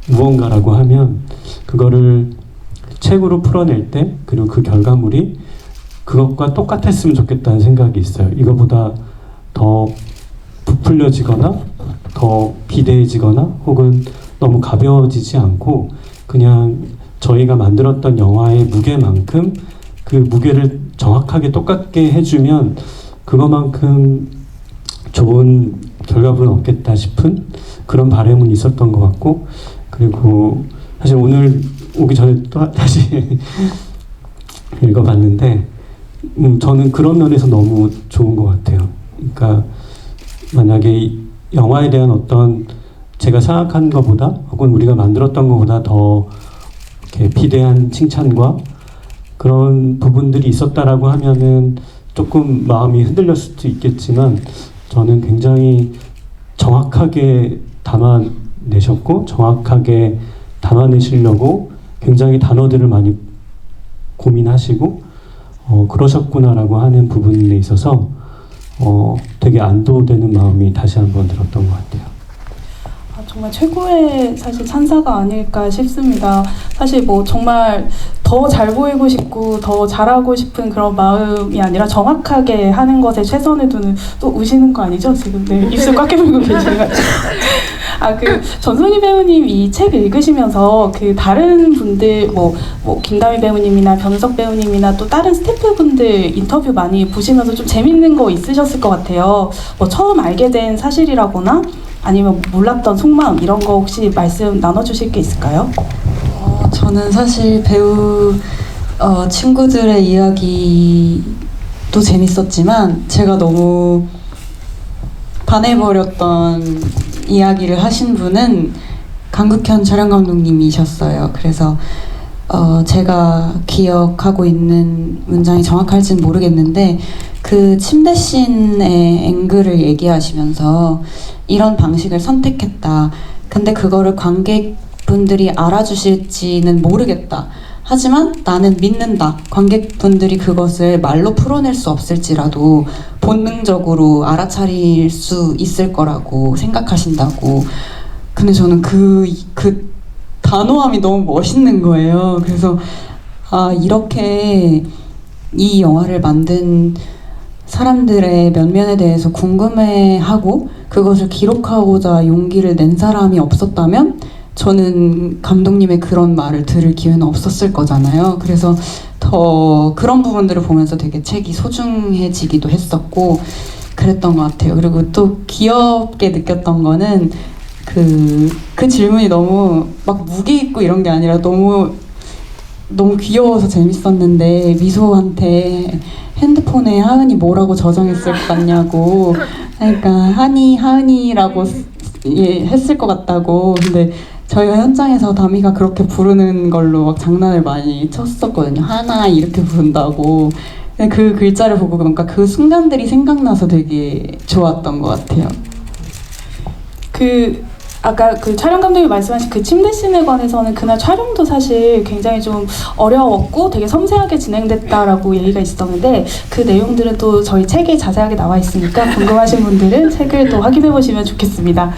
무언가라고 하면 그거를 책으로 풀어낼 때 그리고 그 결과물이 그것과 똑같았으면 좋겠다는 생각이 있어요. 이거보다 더 부풀려지거나 더 비대해지거나 혹은 너무 가벼워지지 않고 그냥 저희가 만들었던 영화의 무게만큼 그 무게를 정확하게 똑같게 해주면 그것만큼 좋은 결과물은 없겠다 싶은 그런 바람은 있었던 것 같고, 그리고 사실 오늘 오기 전에 또 다시 읽어봤는데 저는 그런 면에서 너무 좋은 것 같아요. 그러니까 만약에 이 영화에 대한 어떤 제가 생각한 것보다 혹은 우리가 만들었던 것보다 더 이렇게 비대한 칭찬과 그런 부분들이 있었다라고 하면은 조금 마음이 흔들렸을 수도 있겠지만 저는 굉장히 정확하게 담아내셨고 정확하게 담아내시려고 굉장히 단어들을 많이 고민하시고 그러셨구나라고 하는 부분에 있어서 되게 안도되는 마음이 다시 한번 들었던 것 같아요. 정말 최고의 사실 찬사가 아닐까 싶습니다. 사실 뭐 정말 더 잘 보이고 싶고 더 잘하고 싶은 그런 마음이 아니라 정확하게 하는 것에 최선을 두는, 또 우시는 거 아니죠? 지금 네, 입술 꽉 깨물고 계시는 그 전소희 배우님 이 책 읽으시면서 그 다른 분들 뭐 김다미 배우님이나 변우석 배우님이나 또 다른 스태프분들 인터뷰 많이 보시면서 좀 재밌는 거 있으셨을 것 같아요. 뭐 처음 알게 된 사실이라거나 아니면 몰랐던 속마음 이런 거 혹시 말씀 나눠주실 게 있을까요? 저는 사실 배우 친구들의 이야기도 재밌었지만 제가 너무 반해버렸던 이야기를 하신 분은 강국현 촬영 감독님이셨어요. 그래서 제가 기억하고 있는 문장이 정확할지는 모르겠는데 그 침대 씬의 앵글을 얘기하시면서 이런 방식을 선택했다. 근데 그거를 관객분들이 알아주실지는 모르겠다. 하지만 나는 믿는다. 관객분들이 그것을 말로 풀어낼 수 없을지라도 본능적으로 알아차릴 수 있을 거라고 생각하신다고. 근데 저는 그 단호함이 너무 멋있는 거예요. 그래서 이렇게 이 영화를 만든 사람들의 면면에 대해서 궁금해하고 그것을 기록하고자 용기를 낸 사람이 없었다면 저는 감독님의 그런 말을 들을 기회는 없었을 거잖아요. 그래서 더 그런 부분들을 보면서 되게 책이 소중해지기도 했었고 그랬던 것 같아요. 그리고 또 귀엽게 느꼈던 거는 그 질문이 너무 막 무게 있고 이런 게 아니라 너무 귀여워서 재밌었는데 미소한테 핸드폰에 하은이 뭐라고 저장했을 것 같냐고, 그러니까 하은이라고 했을 것 같다고. 근데 저희가 현장에서 다미가 그렇게 부르는 걸로 막 장난을 많이 쳤었거든요. 하나 이렇게 부른다고. 그 글자를 보고 그러니까 그 순간들이 생각나서 되게 좋았던 것 같아요. 아까 그 촬영 감독이 말씀하신 그 침대 씬에 관해서는 그날 촬영도 사실 굉장히 좀 어려웠고 되게 섬세하게 진행됐다라고 얘기가 있었는데 그 내용들은 또 저희 책에 자세하게 나와 있으니까 궁금하신 분들은 책을 또 확인해 보시면 좋겠습니다.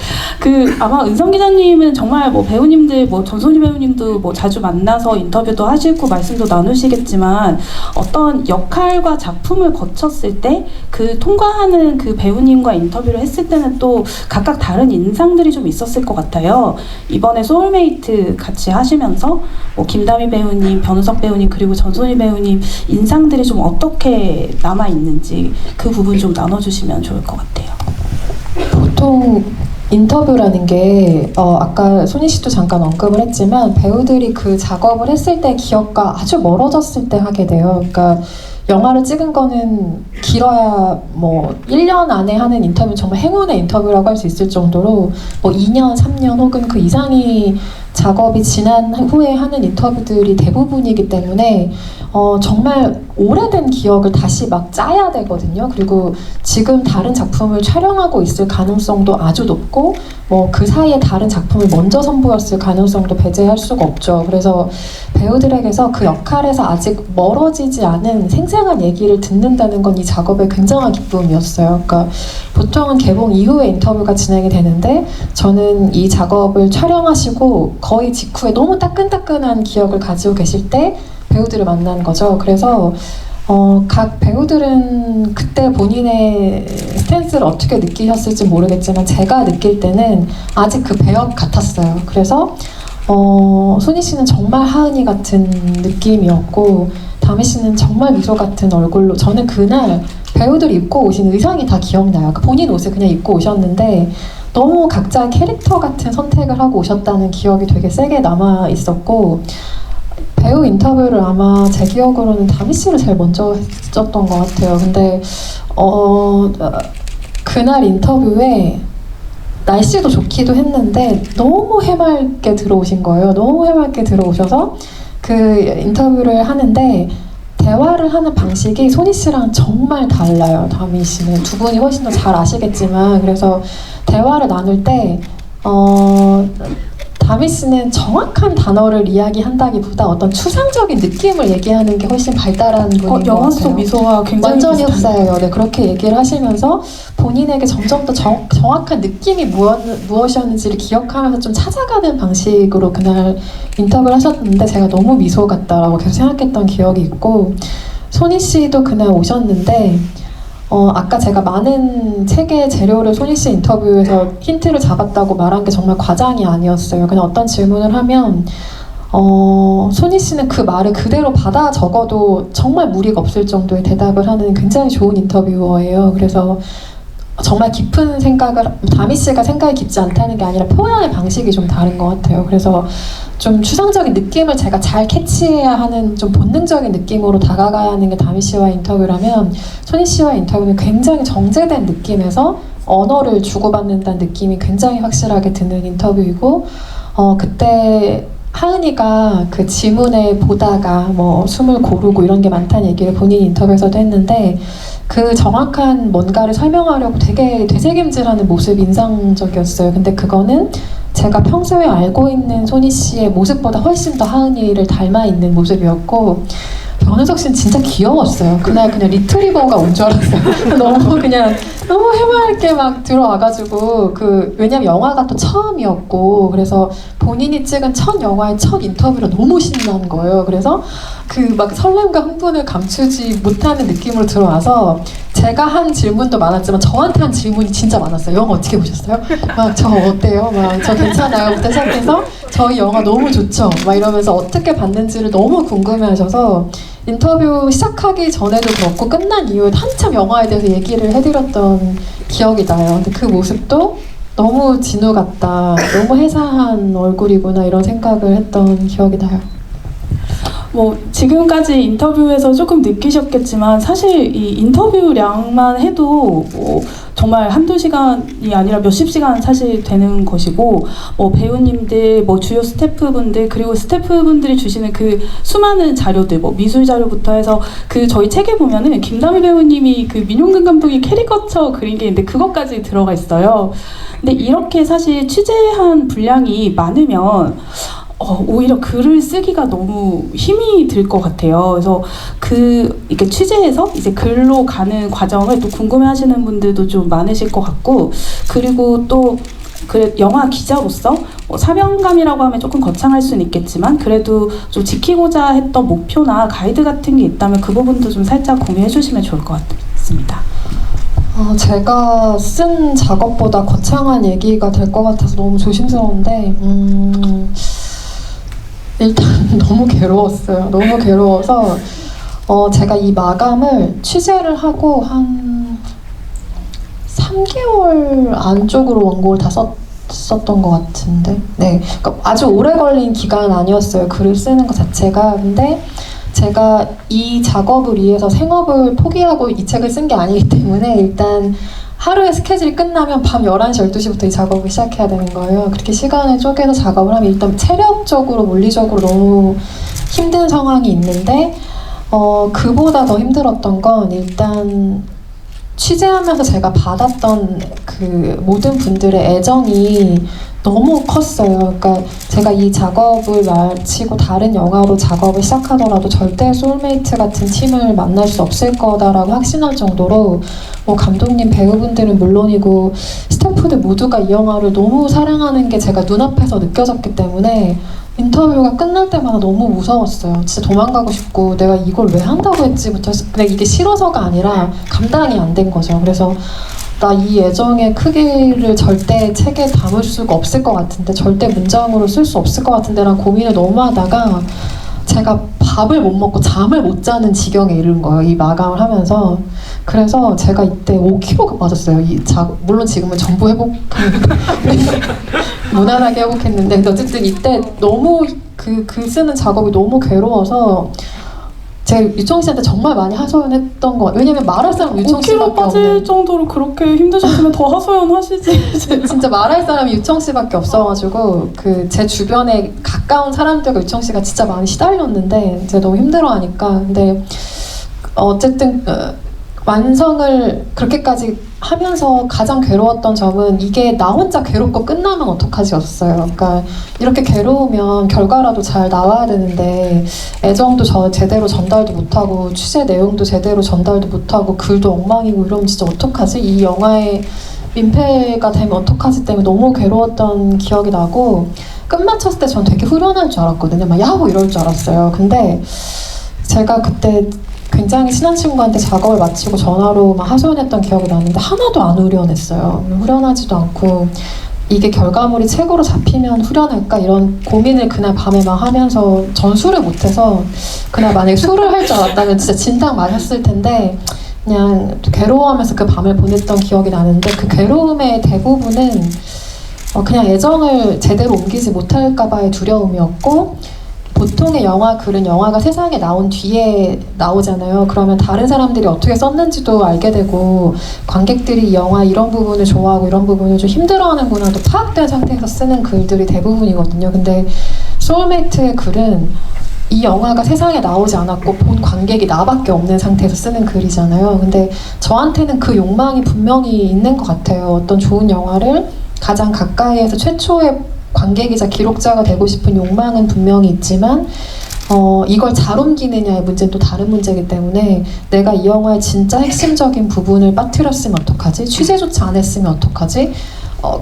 아마 은성 기자님은 정말 뭐 배우님들 전소희 배우님도 뭐 자주 만나서 인터뷰도 하시고 말씀도 나누시겠지만 어떤 역할과 작품을 거쳤을 때 그 통과하는 그 배우님과 인터뷰를 했을 때는 또 각각 다른 인상들이 좀 있었을 것 같아요. 이번에 소울메이트 같이 하시면서 뭐 김다미 배우님, 변우석 배우님 그리고 전소희 배우님 인상들이 좀 어떻게 남아 있는지 그 부분 좀 나눠주시면 좋을 것 같아요. 보통 인터뷰라는 게 아까 손희 씨도 잠깐 언급을 했지만 배우들이 그 작업을 했을 때 기억과 아주 멀어졌을 때 하게 돼요. 그러니까 영화를 찍은 거는 길어야 뭐 1년 안에 하는 인터뷰는 정말 행운의 인터뷰라고 할 수 있을 정도로 뭐 2년, 3년 혹은 그 이상이 작업이 지난 후에 하는 인터뷰들이 대부분이기 때문에 정말 오래된 기억을 다시 막 짜야 되거든요. 그리고 지금 다른 작품을 촬영하고 있을 가능성도 아주 높고 뭐 그 사이에 다른 작품을 먼저 선보였을 가능성도 배제할 수가 없죠. 그래서 배우들에게서 그 역할에서 아직 멀어지지 않은 생생한 얘기를 듣는다는 건 이 작업의 굉장한 기쁨이었어요. 그러니까 보통은 개봉 이후에 인터뷰가 진행이 되는데 저는 이 작업을 촬영하시고 거의 직후에 너무 따끈따끈한 기억을 가지고 계실 때 배우들을 만난 거죠. 그래서 각 배우들은 그때 본인의 스탠스를 어떻게 느끼셨을지 모르겠지만 제가 느낄 때는 아직 그 배역 같았어요. 그래서 손희 씨는 정말 하은이 같은 느낌이었고 다미 씨는 정말 미소 같은 얼굴로 저는 그날 배우들이 입고 오신 의상이 다 기억나요. 본인 옷을 그냥 입고 오셨는데 너무 각자 캐릭터 같은 선택을 하고 오셨다는 기억이 되게 세게 남아 있었고, 배우 인터뷰를 아마 제 기억으로는 다미 씨를 제일 먼저 했었던 것 같아요. 근데 그날 인터뷰에 날씨도 좋기도 했는데 너무 해맑게 들어오신 거예요. 너무 해맑게 들어오셔서 그 인터뷰를 하는데 대화를 하는 방식이 소니 씨랑 정말 달라요. 다미 씨는 두 분이 훨씬 더 잘 아시겠지만, 그래서 대화를 나눌 때 다미 씨는 정확한 단어를 이야기한다기보다 어떤 추상적인 느낌을 얘기하는 게 훨씬 발달한 분인 것 같아요. 영화 속 미소와 굉장히 완전히 비슷하네요. 흡사해요. 네, 그렇게 얘기를 하시면서 본인에게 점점 더 정확한 느낌이 무엇이었는지를 기억하면서 좀 찾아가는 방식으로 그날 인터뷰를 하셨는데 제가 너무 미소 같다라고 계속 생각했던 기억이 있고, 소니 씨도 그날 오셨는데 아까 제가 많은 책의 재료를 소니 씨 인터뷰에서 힌트를 잡았다고 말한 게 정말 과장이 아니었어요. 그냥 어떤 질문을 하면 소니 씨는 그 말을 그대로 받아 적어도 정말 무리가 없을 정도의 대답을 하는 굉장히 좋은 인터뷰어예요. 그래서 정말 깊은 생각을, 다미 씨가 생각이 깊지 않다는 게 아니라 표현의 방식이 좀 다른 것 같아요. 그래서 좀 추상적인 느낌을 제가 잘 캐치해야 하는 좀 본능적인 느낌으로 다가가야 하는 게 다미 씨와의 인터뷰라면, 소니 씨와의 인터뷰는 굉장히 정제된 느낌에서 언어를 주고받는다는 느낌이 굉장히 확실하게 드는 인터뷰이고, 그때 하은이가 그 지문에 보다가 뭐 숨을 고르고 이런 게 많다는 얘기를 본인 인터뷰에서도 했는데, 그 정확한 뭔가를 설명하려고 되게 되새김질하는 모습이 인상적이었어요. 근데 그거는 제가 평소에 알고 있는 소니 씨의 모습보다 훨씬 더 하은이를 닮아 있는 모습이었고, 변은석 씨는 진짜 귀여웠어요. 그날 그냥 리트리버가 온 줄 알았어요. 너무 해맑게 막 들어와가지고, 왜냐면 영화가 또 처음이었고, 그래서 본인이 찍은 첫 영화의 첫 인터뷰로 너무 신난 거예요. 그래서 그 막 설렘과 흥분을 감추지 못하는 느낌으로 들어와서 제가 한 질문도 많았지만 저한테 한 질문이 진짜 많았어요. 영화 어떻게 보셨어요? 막 저 어때요? 막 저 괜찮아요? 부터 시작해서 저희 영화 너무 좋죠? 막 이러면서 어떻게 봤는지를 너무 궁금해하셔서 인터뷰 시작하기 전에도 그렇고 끝난 이후에 한참 영화에 대해서 얘기를 해드렸던 기억이 나요. 근데 그 모습도 너무 진우 같다, 너무 해사한 얼굴이구나 이런 생각을 했던 기억이 나요. 뭐 지금까지 인터뷰에서 조금 느끼셨겠지만 사실 이 인터뷰량만 해도 뭐 정말 한두 시간이 아니라 몇십 시간 사실 되는 것이고, 뭐 배우님들, 뭐 주요 스태프분들, 그리고 스태프분들이 주시는 그 수많은 자료들, 뭐 미술 자료부터 해서 그 저희 책에 보면은 김다미 배우님이 그 민용근 감독이 캐리커처 그린 게 있는데 그것까지 들어가 있어요. 근데 이렇게 사실 취재한 분량이 많으면 오히려 글을 쓰기가 너무 힘이 들 것 같아요. 그래서 이렇게 취재해서 이제 글로 가는 과정을 또 궁금해하시는 분들도 좀 많으실 것 같고, 그리고 또 영화 기자로서 사명감이라고 하면 조금 거창할 수는 있겠지만 그래도 좀 지키고자 했던 목표나 가이드 같은 게 있다면 그 부분도 좀 살짝 공유해 주시면 좋을 것 같습니다. 제가 쓴 작업보다 거창한 얘기가 될 것 같아서 너무 조심스러운데, 일단 너무 괴로웠어요. 너무 괴로워서 제가 이 마감을 취재를 하고 한 3개월 안쪽으로 원고를 다 썼던 것 같은데, 네, 그러니까 아주 오래 걸린 기간은 아니었어요. 글을 쓰는 것 자체가. 근데 제가 이 작업을 위해서 생업을 포기하고 이 책을 쓴 게 아니기 때문에 일단 하루의 스케줄이 끝나면 밤 11시, 12시부터 이 작업을 시작해야 되는 거예요. 그렇게 시간을 쪼개서 작업을 하면 일단 체력적으로, 물리적으로 너무 힘든 상황이 있는데, 그보다 더 힘들었던 건 일단 취재하면서 제가 받았던 그 모든 분들의 애정이 너무 컸어요. 그러니까 제가 이 작업을 마치고 다른 영화로 작업을 시작하더라도 절대 소울메이트 같은 팀을 만날 수 없을 거다라고 확신할 정도로, 뭐 감독님, 배우분들은 물론이고 스태프들 모두가 이 영화를 너무 사랑하는 게 제가 눈앞에서 느껴졌기 때문에 인터뷰가 끝날 때마다 너무 무서웠어요. 진짜 도망가고 싶고 내가 이걸 왜 한다고 했지부터, 근데 이게 싫어서가 아니라 감당이 안 된 거죠. 그래서 나 이 애정의 크기를 절대 책에 담을 수가 없을 것 같은데, 절대 문장으로 쓸 수 없을 것 같은데 라는 고민을 너무 하다가 제가 밥을 못 먹고 잠을 못 자는 지경에 이른 거예요. 이 마감을 하면서. 그래서 제가 이때 5kg가 빠졌어요. 물론 지금은 전부 무난하게 회복했는데, 근데 어쨌든 이때 너무 글 쓰는 작업이 너무 괴로워서 제가 유청 씨한테 정말 많이 하소연했던 거. 왜냐면 말할 사람 유청 5kg 씨밖에 빠질 없는. 정도로 그렇게 힘드셨으면 더 하소연하시지. 진짜 말할 사람이 유청 씨밖에 없어가지고 제 주변에 가까운 사람들과 유청 씨가 진짜 많이 시달렸는데 제가 너무 힘들어하니까. 근데 어쨌든 완성을 그렇게까지 하면서 가장 괴로웠던 점은 이게 나 혼자 괴롭고 끝나면 어떡하지였어요. 그러니까 이렇게 괴로우면 결과라도 잘 나와야 되는데 애정도 제대로 전달도 못하고 취재 내용도 제대로 전달도 못하고 글도 엉망이고 이러면 진짜 어떡하지? 이 영화의 민폐가 되면 어떡하지 때문에 너무 괴로웠던 기억이 나고, 끝마쳤을 때 전 되게 후련할 줄 알았거든요. 막 야호 이럴 줄 알았어요. 근데 제가 그때 굉장히 친한 친구한테 작업을 마치고 전화로 막 하소연했던 기억이 나는데 하나도 안 후련했어요. 후련하지도 않고, 이게 결과물이 최고로 잡히면 후련할까 이런 고민을 그날 밤에 막 하면서 전술을 못해서, 그날 만약에 술을 할 줄 알았다면 진짜 진탕 마셨을 텐데 그냥 괴로워하면서 그 밤을 보냈던 기억이 나는데, 그 괴로움의 대부분은 그냥 애정을 제대로 옮기지 못할까 봐의 두려움이었고, 보통의 글은 영화가 세상에 나온 뒤에 나오잖아요. 그러면 다른 사람들이 어떻게 썼는지도 알게 되고, 관객들이 이 영화 이런 부분을 좋아하고 이런 부분을 좀 힘들어하는구나도 파악된 상태에서 쓰는 글들이 대부분이거든요. 근데 소울메이트의 글은 이 영화가 세상에 나오지 않았고 본 관객이 나밖에 없는 상태에서 쓰는 글이잖아요. 근데 저한테는 그 욕망이 분명히 있는 것 같아요. 어떤 좋은 영화를 가장 가까이에서 최초의 관객이자 기록자가 되고 싶은 욕망은 분명히 있지만 이걸 잘 옮기느냐의 문제는 또 다른 문제이기 때문에, 내가 이 영화의 진짜 핵심적인 부분을 빠뜨렸으면 어떡하지? 취재조차 안 했으면 어떡하지?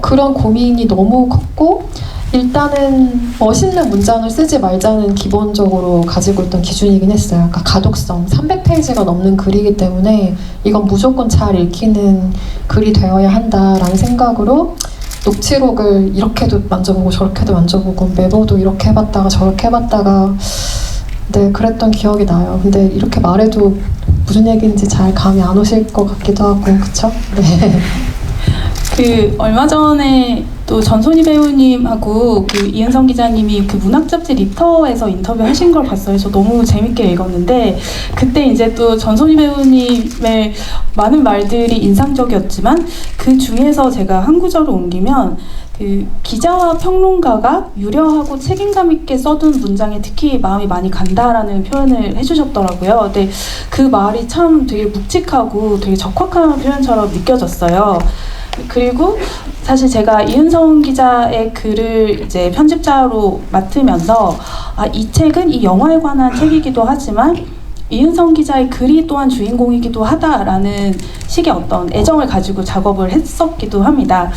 그런 고민이 너무 컸고, 일단은 멋있는 문장을 쓰지 말자는 기본적으로 가지고 있던 기준이긴 했어요. 그러니까 가독성, 300페이지가 넘는 글이기 때문에 이건 무조건 잘 읽히는 글이 되어야 한다라는 생각으로 녹취록을 이렇게도 만져보고 저렇게도 만져보고 메모도 이렇게 해봤다가 저렇게 해봤다가, 네, 그랬던 기억이 나요. 근데 이렇게 말해도 무슨 얘기인지 잘 감이 안 오실 것 같기도 하고, 그쵸? 네. 얼마 전에 또 전소희 배우님하고 이은성 기자님이 문학 잡지 리터에서 인터뷰하신 걸 봤어요. 저 너무 재밌게 읽었는데, 그때 이제 또 전소희 배우님의 많은 말들이 인상적이었지만 그 중에서 제가 한 구절을 옮기면, 기자와 평론가가 유려하고 책임감 있게 써둔 문장에 특히 마음이 많이 간다라는 표현을 해주셨더라고요. 근데 그 말이 참 되게 묵직하고 되게 적확한 표현처럼 느껴졌어요. 그리고 사실 제가 이은성 기자의 글을 이제 편집자로 맡으면서 이 책은 이 영화에 관한 책이기도 하지만 이은성 기자의 글이 또한 주인공이기도 하다라는 식의 어떤 애정을 가지고 작업을 했었기도 합니다.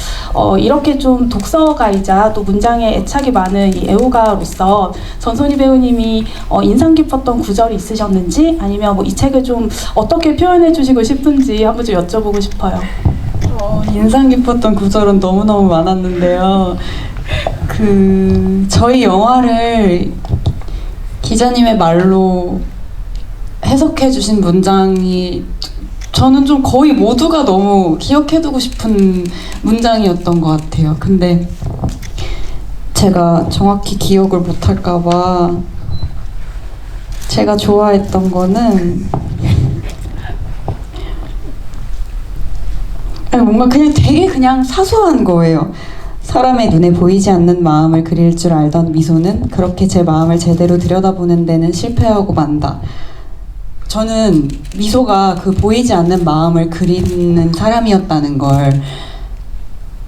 이렇게 좀 독서가이자 또 문장에 애착이 많은 이 애호가로서 전소희 배우님이 인상 깊었던 구절이 있으셨는지, 아니면 이 책을 좀 어떻게 표현해 주시고 싶은지 한번 좀 여쭤보고 싶어요. 인상 깊었던 구절은 너무너무 많았는데요. 저희 영화를 기자님의 말로 해석해 주신 문장이 저는 좀 거의 모두가 너무 기억해두고 싶은 문장이었던 것 같아요. 근데 제가 정확히 기억을 못할까봐, 제가 좋아했던 거는 뭔가 되게 그냥 사소한 거예요. 사람의 눈에 보이지 않는 마음을 그릴 줄 알던 미소는 그렇게 제 마음을 제대로 들여다보는 데는 실패하고 만다. 저는 미소가 보이지 않는 마음을 그리는 사람이었다는 걸,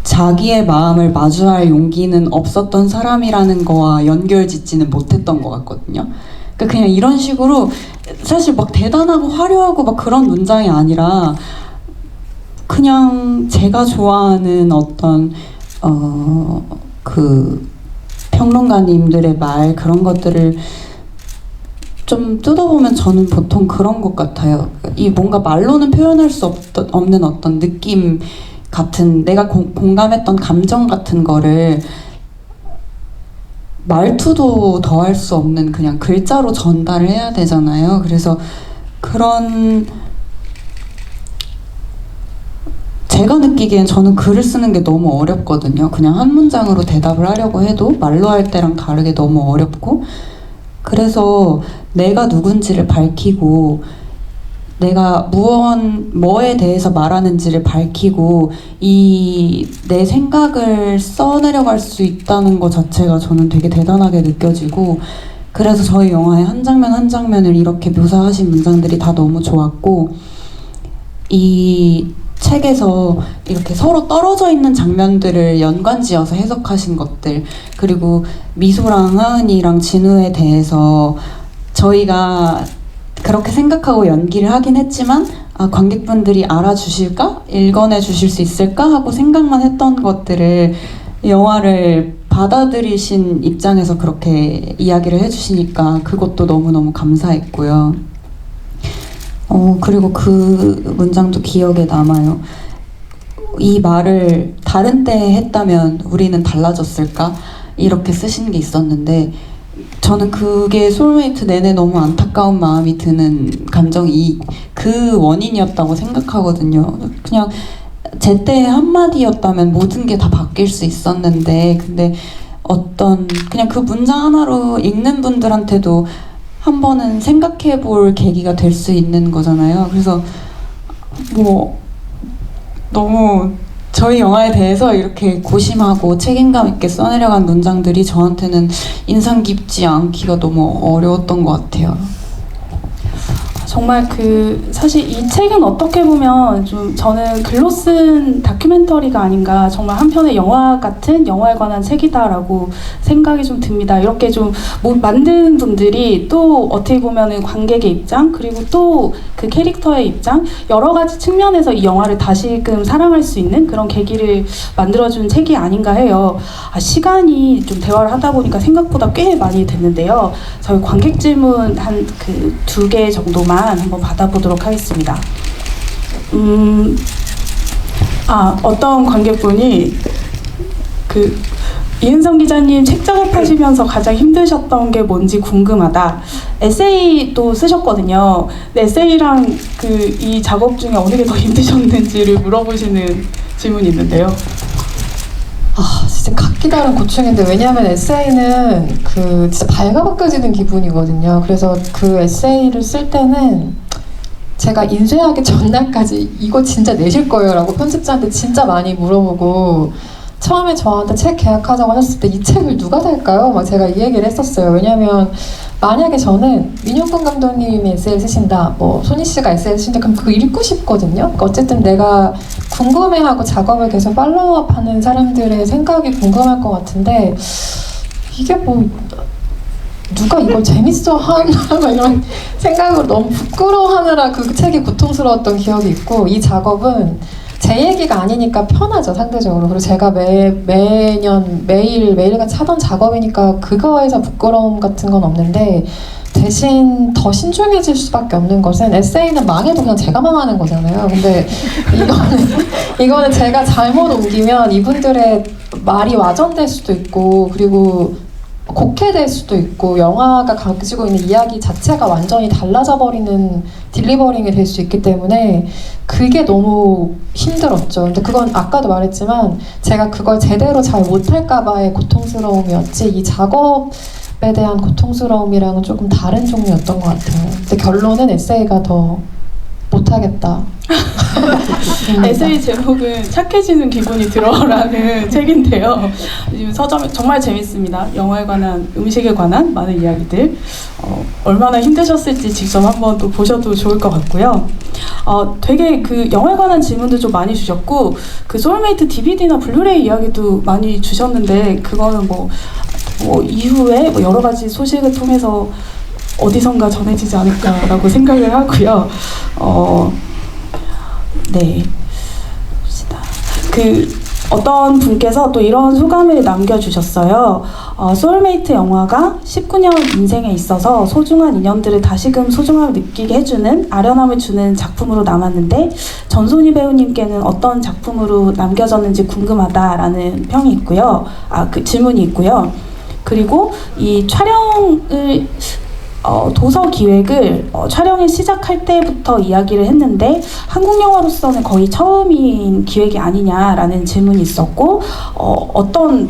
자기의 마음을 마주할 용기는 없었던 사람이라는 거와 연결짓지는 못했던 것 같거든요. 그러니까 그냥 이런 식으로 사실 막 대단하고 화려하고 막 그런 문장이 아니라 그냥 제가 좋아하는 어떤 평론가님들의 말, 그런 것들을 좀 뜯어보면 저는 보통 그런 것 같아요. 이 뭔가 말로는 표현할 수 없는 어떤 느낌 같은, 내가 공감했던 감정 같은 거를 말투도 더할 수 없는 그냥 글자로 전달을 해야 되잖아요. 그래서 그런 제가 느끼기엔 저는 글을 쓰는 게 너무 어렵거든요. 그냥 한 문장으로 대답을 하려고 해도 말로 할 때랑 다르게 너무 어렵고, 그래서 내가 누군지를 밝히고 내가 뭐에 대해서 말하는지를 밝히고 이 내 생각을 써내려갈 수 있다는 것 자체가 저는 되게 대단하게 느껴지고, 그래서 저희 영화의 한 장면 한 장면을 이렇게 묘사하신 문장들이 다 너무 좋았고, 이 책에서 이렇게 서로 떨어져 있는 장면들을 연관지어서 해석하신 것들, 그리고 미소랑 하은이랑 진우에 대해서 저희가 그렇게 생각하고 연기를 하긴 했지만 관객분들이 알아주실까? 읽어내 주실 수 있을까? 하고 생각만 했던 것들을 영화를 받아들이신 입장에서 그렇게 이야기를 해주시니까 그것도 너무너무 감사했고요. 그리고 그 문장도 기억에 남아요. 이 말을 다른 때에 했다면 우리는 달라졌을까? 이렇게 쓰신 게 있었는데, 저는 그게 소울메이트 내내 너무 안타까운 마음이 드는 감정이 그 원인이었다고 생각하거든요. 그냥 제때의 한마디였다면 모든 게 다 바뀔 수 있었는데, 근데 그냥 그 문장 하나로 읽는 분들한테도 한 번은 생각해 볼 계기가 될 수 있는 거잖아요. 그래서 너무 저희 영화에 대해서 이렇게 고심하고 책임감 있게 써내려간 문장들이 저한테는 인상 깊지 않기가 너무 어려웠던 것 같아요. 정말 사실 이 책은 어떻게 보면 좀 저는 글로 쓴 다큐멘터리가 아닌가, 정말 한편의 영화 같은 영화에 관한 책이다라고 생각이 좀 듭니다. 이렇게 좀 만든 분들이 또 어떻게 보면은 관객의 입장, 그리고 또 그 캐릭터의 입장, 여러 가지 측면에서 이 영화를 다시금 사랑할 수 있는 그런 계기를 만들어준 책이 아닌가 해요. 시간이 좀 대화를 하다 보니까 생각보다 꽤 많이 됐는데요. 저희 관객 질문 한 2개 정도만 한번 받아보도록 하겠습니다. 어떤 관객분이 이은성 기자님 책 작업하시면서 가장 힘드셨던 게 뭔지 궁금하다. 에세이도 쓰셨거든요. 에세이랑 이 작업 중에 어느 게 더 힘드셨는지를 물어보시는 질문이 있는데요. 진짜 각기 다른 고충인데, 왜냐하면 에세이는 진짜 발가벗겨지는 기분이거든요. 그래서 그 에세이를 쓸 때는 제가 인쇄하기 전날까지 이거 진짜 내실 거예요? 라고 편집자한테 진짜 많이 물어보고, 처음에 저한테 책 계약하자고 하셨을 때 이 책을 누가 살까요? 막 제가 이 얘기를 했었어요. 왜냐면 만약에 저는 민용근 감독님이 에세이를 쓰신다, 손희 씨가 에세이를 쓰신다, 그럼 그거 읽고 싶거든요. 그러니까 어쨌든 내가 궁금해하고 작업을 계속 팔로우업하는 사람들의 생각이 궁금할 것 같은데, 이게 누가 이걸 재밌어 하나 이런 생각으로 너무 부끄러워하느라 그 책이 고통스러웠던 기억이 있고, 이 작업은 제 얘기가 아니니까 편하죠, 상대적으로. 그리고 제가 매년 매일같이 하던 작업이니까 그거에서 부끄러움 같은 건 없는데, 대신 더 신중해질 수밖에 없는 것은, 에세이는 망해도 그냥 제가 망하는 거잖아요. 근데 이거는 제가 잘못 옮기면 이분들의 말이 와전될 수도 있고, 그리고 곡해될 수도 있고, 영화가 가지고 있는 이야기 자체가 완전히 달라져 버리는 딜리버링이 될 수 있기 때문에 그게 너무 힘들었죠. 근데 그건 아까도 말했지만 제가 그걸 제대로 잘 못할까 봐의 고통스러움이었지, 이 작업에 대한 고통스러움이랑은 조금 다른 종류였던 것 같아요. 근데 결론은 에세이가 더 못하겠다. 에세이 제목은 착해지는 기분이 들어라는 책인데요. 지금 서점에 정말 재밌습니다. 영화에 관한, 음식에 관한 많은 이야기들. 얼마나 힘드셨을지 직접 한번 또 보셔도 좋을 것 같고요. 되게 영화에 관한 질문도 좀 많이 주셨고, 소울메이트 DVD나 블루레이 이야기도 많이 주셨는데, 그거는 이후에 여러 가지 소식을 통해서 어디선가 전해지지 않을까라고 생각을 하고요. 네. 봅시다. 어떤 분께서 또 이런 소감을 남겨주셨어요. 소울메이트 영화가 19년 인생에 있어서 소중한 인연들을 다시금 소중함을 느끼게 해주는, 아련함을 주는 작품으로 남았는데, 전소희 배우님께는 어떤 작품으로 남겨졌는지 궁금하다라는 평이 있고요. 질문이 있고요. 그리고 이 촬영을 도서 기획을 촬영을 시작할 때부터 이야기를 했는데 한국 영화로서는 거의 처음인 기획이 아니냐라는 질문이 있었고 어떤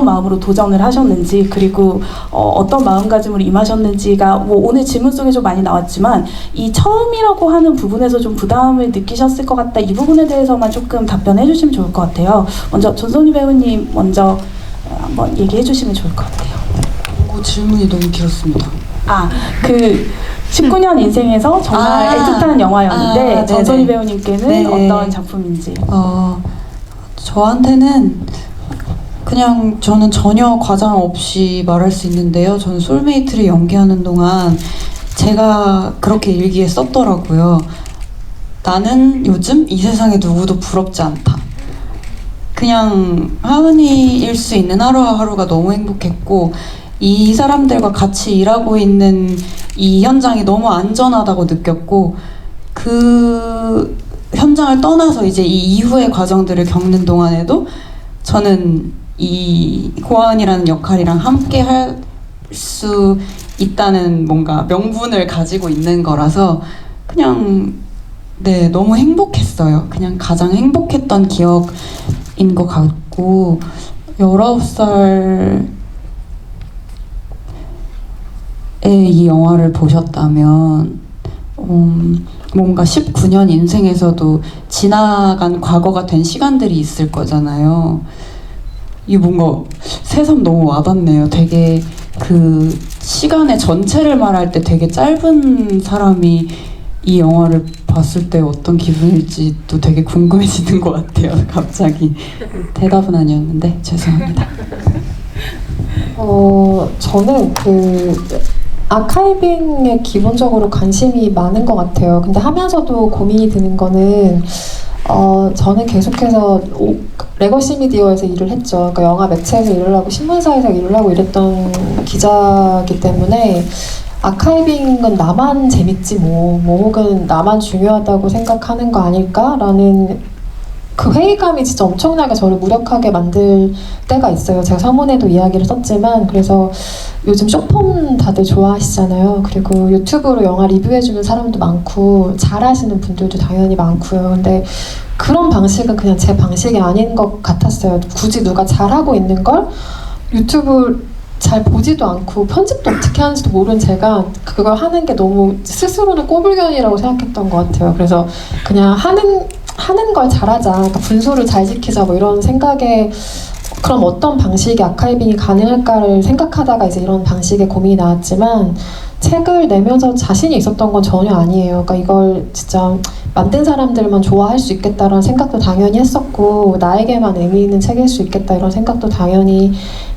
마음으로 도전을 하셨는지 그리고 어떤 마음가짐으로 임하셨는지가 뭐 오늘 질문 속에 좀 많이 나왔지만 이 처음이라고 하는 부분에서 좀 부담을 느끼셨을 것 같다. 이 부분에 대해서만 조금 답변해 주시면 좋을 것 같아요. 먼저 전소희 배우님 먼저 한번 얘기해 주시면 좋을 것 같아요. 질문이 너무 길었습니다. 그 19년 인생에서 정말 애틋한 영화였는데 네네. 전소희 배우님께는 네. 어떤 작품인지. 저한테는 그냥 저는 전혀 과장 없이 말할 수 있는데요. 저는 소울메이트를 연기하는 동안 제가 그렇게 일기에 썼더라고요. 나는 요즘 이 세상에 누구도 부럽지 않다. 그냥 하은이일 수 있는 하루하루가 너무 행복했고 이 사람들과 같이 일하고 있는 이 현장이 너무 안전하다고 느꼈고 그 현장을 떠나서 이제 이 이후의 과정들을 겪는 동안에도 저는 이 고아은이라는 역할이랑 함께 할 수 있다는 뭔가 명분을 가지고 있는 거라서 그냥 네 너무 행복했어요. 그냥 가장 행복했던 기억인 것 같고 19살 이 영화를 보셨다면 뭔가 19년 인생에서도 지나간 과거가 된 시간들이 있을 거잖아요. 이 뭔가 새삼 너무 와닿네요. 되게 그 시간의 전체를 말할 때 되게 짧은 사람이 이 영화를 봤을 때 어떤 기분일지 또 되게 궁금해지는 것 같아요. 갑자기 대답은 아니었는데 죄송합니다. 저는 아카이빙에 기본적으로 관심이 많은 것 같아요. 근데 하면서도 고민이 드는 거는 저는 계속해서 레거시 미디어에서 일을 했죠. 그러니까 영화 매체에서 일을 하고 신문사에서 일을 하고 이랬던 기자이기 때문에 아카이빙은 나만 재밌지 뭐 혹은 나만 중요하다고 생각하는 거 아닐까라는 그 회의감이 진짜 엄청나게 저를 무력하게 만들 때가 있어요. 제가 서문에도 이야기를 썼지만 그래서 요즘 숏폼 다들 좋아하시잖아요. 그리고 유튜브로 영화 리뷰해주는 사람도 많고 잘하시는 분들도 당연히 많고요. 근데 그런 방식은 그냥 제 방식이 아닌 것 같았어요. 굳이 누가 잘하고 있는 걸 유튜브 잘 보지도 않고 편집도 어떻게 하는지도 모르는 제가 그걸 하는 게 너무 스스로는 꼬불견이라고 생각했던 것 같아요. 그래서 그냥 하는 걸 잘하자, 그러니까 분수를 잘 지키자 뭐 이런 생각에 그럼 어떤 방식의 아카이빙이 가능할까를 생각하다가 이제 이런 방식의 고민이 나왔지만 책을 내면서 자신이 있었던 건 전혀 아니에요. 그러니까 이걸 진짜 만든 사람들만 좋아할 수 있겠다라는 생각도 당연히 했었고 나에게만 의미 있는 책일 수 있겠다 이런 생각도 당연히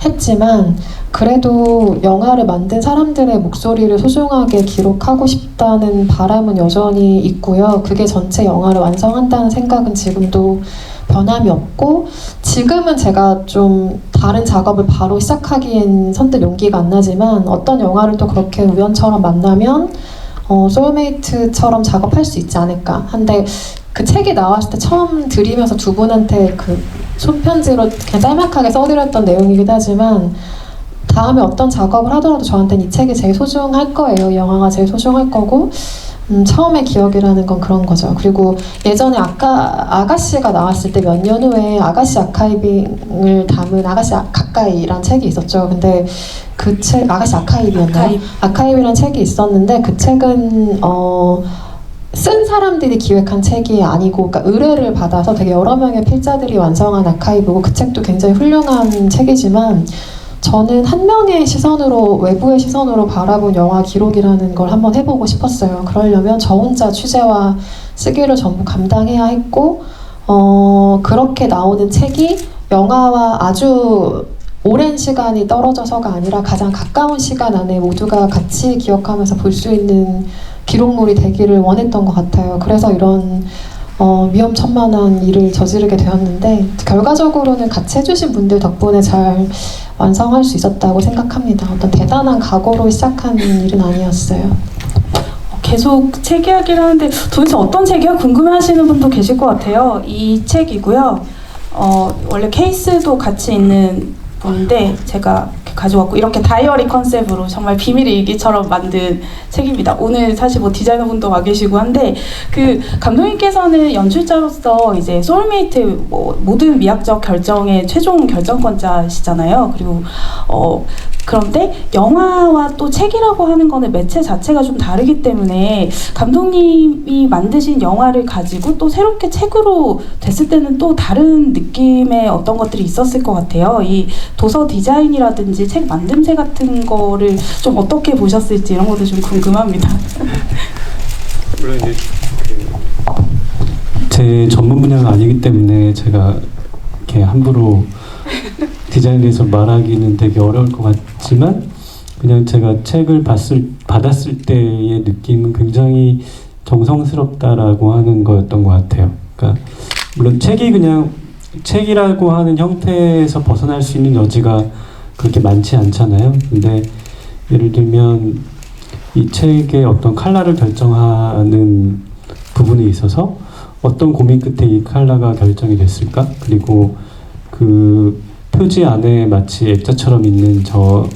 했지만 그래도 영화를 만든 사람들의 목소리를 소중하게 기록하고 싶다는 바람은 여전히 있고요. 그게 전체 영화를 완성한다는 생각은 지금도 변함이 없고 지금은 제가 좀 다른 작업을 바로 시작하기엔 선뜻 용기가 안 나지만 어떤 영화를 또 그렇게 우연처럼 만나면 소울메이트처럼 작업할 수 있지 않을까 한데 그 책이 나왔을 때 처음 드리면서 두 분한테 그 손편지로 그냥 짤막하게 써드렸던 내용이기도 하지만 다음에 어떤 작업을 하더라도 저한테는 이 책이 제일 소중할 거예요. 이 영화가 제일 소중할 거고 처음의 기억이라는 건 그런 거죠. 그리고 예전에 아가씨가 나왔을 때 몇 년 후에 아가씨 아카이빙을 담은 아가씨 가까이란 책이 있었죠. 근데 그 책 아가씨 아카이브였나요? 아카이브란 책이 있었는데 그 책은 쓴 사람들이 기획한 책이 아니고 그러니까 의뢰를 받아서 되게 여러 명의 필자들이 완성한 아카이브고 그 책도 굉장히 훌륭한 책이지만 저는 한 명의 시선으로 외부의 시선으로 바라본 영화 기록이라는 걸 한번 해보고 싶었어요. 그러려면 저 혼자 취재와 쓰기를 전부 감당해야 했고 그렇게 나오는 책이 영화와 아주 오랜 시간이 떨어져서가 아니라 가장 가까운 시간 안에 모두가 같이 기억하면서 볼 수 있는 기록물이 되기를 원했던 것 같아요. 그래서 이런 위험천만한 일을 저지르게 되었는데 결과적으로는 같이 해주신 분들 덕분에 잘 완성할 수 있었다고 생각합니다. 어떤 대단한 각오로 시작한 일은 아니었어요. 계속 책 이야기를 하는데 도대체 어떤 책이야? 궁금해하시는 분도 계실 것 같아요. 이 책이고요. 원래 케이스도 같이 있는 분인데 제가 가져왔고 이렇게 다이어리 컨셉으로 정말 비밀의 일기처럼 만든 책입니다. 오늘 사실 뭐 디자이너분도 와 계시고 한데 그 감독님께서는 연출자로서 이제 소울메이트 뭐 모든 미학적 결정의 최종 결정권자시잖아요. 그리고 그런데 영화와 또 책이라고 하는 거는 매체 자체가 좀 다르기 때문에 감독님이 만드신 영화를 가지고 또 새롭게 책으로 됐을 때는 또 다른 느낌의 어떤 것들이 있었을 것 같아요. 이 도서 디자인이라든지 책 만듦새 같은 거를 좀 어떻게 보셨을지 이런 것도 좀 궁금합니다. 물론 이제 제 전문 분야가 아니기 때문에 제가 이렇게 함부로 디자인에 대해서 말하기는 되게 어려울 것 같지만 그냥 제가 책을 받았을 때의 느낌은 굉장히 정성스럽다라고 하는 거였던 것 같아요. 그러니까 물론 책이 그냥 책이라고 하는 형태에서 벗어날 수 있는 여지가 그렇게 많지 않잖아요. 근데 예를 들면 이 책의 어떤 컬러를 결정하는 부분에 있어서 어떤 고민 끝에 이 컬러가 결정이 됐을까? 그리고 그 표지 안에 마치 액자처럼 있는 저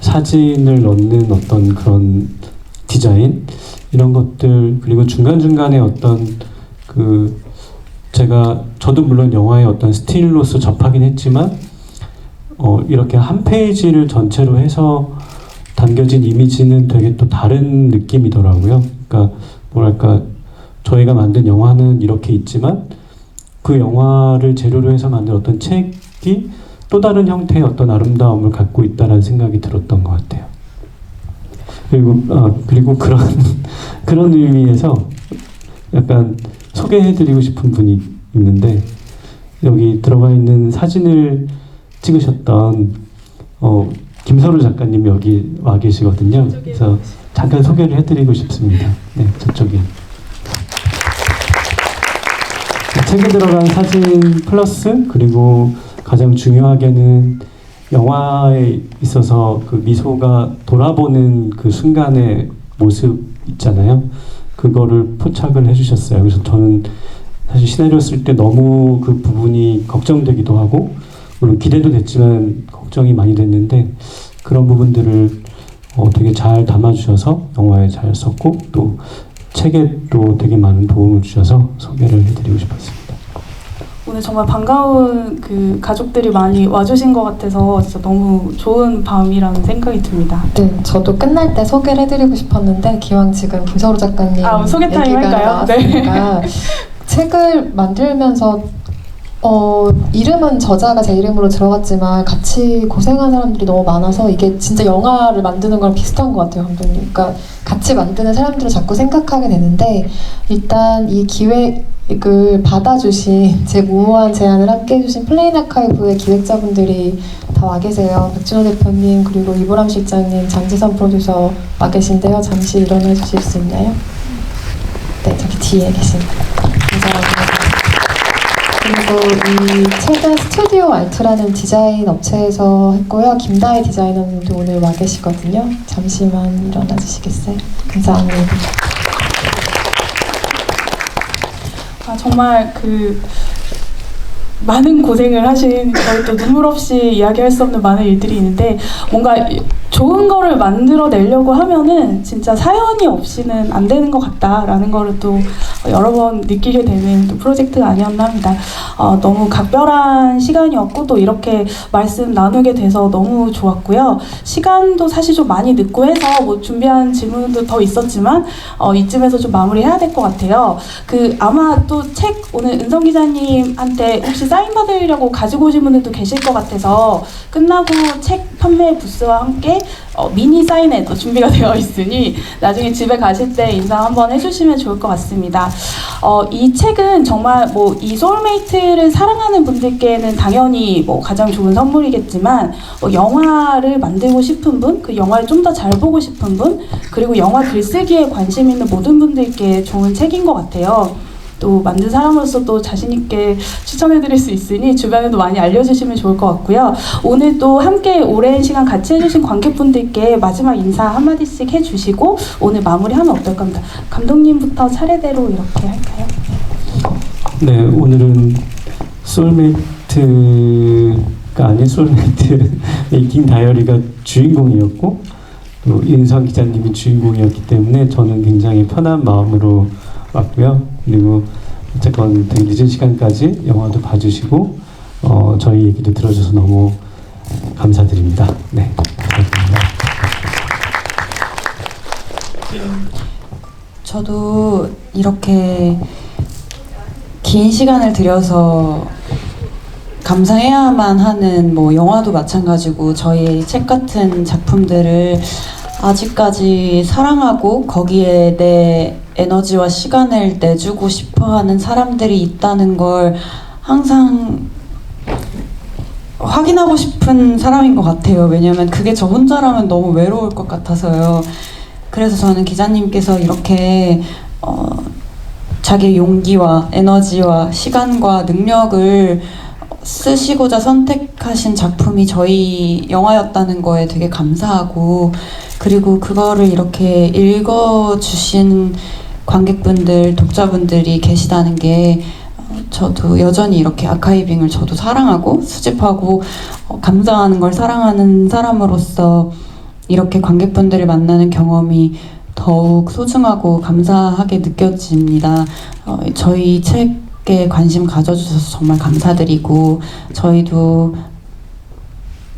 사진을 넣는 어떤 그런 디자인 이런 것들 그리고 중간중간에 어떤 그 저도 물론 영화의 어떤 스틸로서 접하긴 했지만 이렇게 한 페이지를 전체로 해서 담겨진 이미지는 되게 또 다른 느낌이더라고요. 그러니까 뭐랄까 저희가 만든 영화는 이렇게 있지만 그 영화를 재료로 해서 만든 어떤 책이 또 다른 형태의 어떤 아름다움을 갖고 있다는 생각이 들었던 것 같아요. 그리고 그런 의미에서 약간 소개해드리고 싶은 분이 있는데 여기 들어가 있는 사진을 찍으셨던 김서루 작가님이 여기 와 계시거든요. 그래서 잠깐 소개를 해드리고 싶습니다. 네, 저쪽에. 책에 들어간 사진 플러스 그리고 가장 중요하게는 영화에 있어서 그 미소가 돌아보는 그 순간의 모습 있잖아요. 그거를 포착을 해주셨어요. 그래서 저는 사실 시나리오 쓸 때 너무 그 부분이 걱정되기도 하고 물론 기대도 됐지만 걱정이 많이 됐는데 그런 부분들을 되게 잘 담아주셔서 영화에 잘 썼고 또 책에 또 되게 많은 도움을 주셔서 소개를 해드리고 싶었습니다. 오늘 정말 반가운 그 가족들이 많이 와주신 것 같아서 진짜 너무 좋은 밤이라는 생각이 듭니다. 네, 저도 끝날 때 소개를 해드리고 싶었는데 기왕 지금 김서루 작가님 소개 타임 얘기가 할까요? 나왔으니까 네. 책을 만들면서 이름은 저자가 제 이름으로 들어갔지만 같이 고생한 사람들이 너무 많아서 이게 진짜 영화를 만드는 거랑 비슷한 것 같아요, 감독님. 그러니까 같이 만드는 사람들을 자꾸 생각하게 되는데 일단 이 기획을 받아주신 제 무모한 제안을 함께 해주신 플레인 아카이브의 기획자분들이 다 와 계세요. 백준호 대표님 그리고 이보람 실장님, 장지선 프로듀서 와 계신데요. 잠시 일어나 주실 수 있나요? 네, 저기 뒤에 계십니다. 감사합니다. 그리고 이 책은 스튜디오 알트라는 디자인 업체에서 했고요. 김다혜 디자이너님도 오늘 와 계시거든요. 잠시만 일어나 주시겠어요? 감사합니다. 정말 많은 고생을 하신 저희 또 눈물 없이 이야기할 수 없는 많은 일들이 있는데 뭔가 좋은 거를 만들어내려고 하면은 진짜 사연이 없이는 안 되는 것 같다라는 거를 또 여러 번 느끼게 되는 또 프로젝트가 아니었나 합니다. 너무 각별한 시간이었고 또 이렇게 말씀 나누게 돼서 너무 좋았고요. 시간도 사실 좀 많이 늦고 해서 뭐 준비한 질문도 더 있었지만 이쯤에서 좀 마무리해야 될 것 같아요. 아마 또 책 오늘 은성 기자님한테 혹시 사인 받으려고 가지고 오신 분들도 계실 것 같아서 끝나고 책 판매 부스와 함께 미니 사인회도 준비가 되어 있으니 나중에 집에 가실 때 인사 한번 해주시면 좋을 것 같습니다. 이 책은 정말 뭐 이 소울메이트를 사랑하는 분들께는 당연히 뭐 가장 좋은 선물이겠지만 영화를 만들고 싶은 분, 그 영화를 좀 더 잘 보고 싶은 분, 그리고 영화 글쓰기에 관심 있는 모든 분들께 좋은 책인 것 같아요. 또 만든 사람으로서 또 자신있게 추천해드릴 수 있으니 주변에도 많이 알려주시면 좋을 것 같고요. 오늘 또 함께 오랜 시간 같이 해주신 관객분들께 마지막 인사 한마디씩 해주시고 오늘 마무리하면 어떨까 합니다. 감독님부터 차례대로 이렇게 할까요? 네, 오늘은 소울메이트 아닌 소울메이트 메이킹 다이어리가 주인공이었고 또 윤성 기자님이 주인공이었기 때문에 저는 굉장히 편한 마음으로 왔고요. 그리고 어쨌건 되게 늦은 시간까지 영화도 봐주시고 저희 얘기도 들어줘서 너무 감사드립니다. 네, 감사합니다. 저도 이렇게 긴 시간을 들여서 감상해야만 하는 뭐 영화도 마찬가지고 저희 책 같은 작품들을 아직까지 사랑하고 거기에 내 에너지와 시간을 내주고 싶어하는 사람들이 있다는 걸 항상 확인하고 싶은 사람인 것 같아요. 왜냐면 그게 저 혼자라면 너무 외로울 것 같아서요. 그래서 저는 기자님께서 이렇게 자기의 용기와 에너지와 시간과 능력을 쓰시고자 선택하신 작품이 저희 영화였다는 거에 되게 감사하고, 그리고 그거를 이렇게 읽어주신 관객분들, 독자분들이 계시다는 게 저도 여전히 이렇게 아카이빙을 저도 사랑하고 수집하고 감상하는 걸 사랑하는 사람으로서 이렇게 관객분들을 만나는 경험이 더욱 소중하고 감사하게 느껴집니다. 저희 책에 관심 가져주셔서 정말 감사드리고, 저희도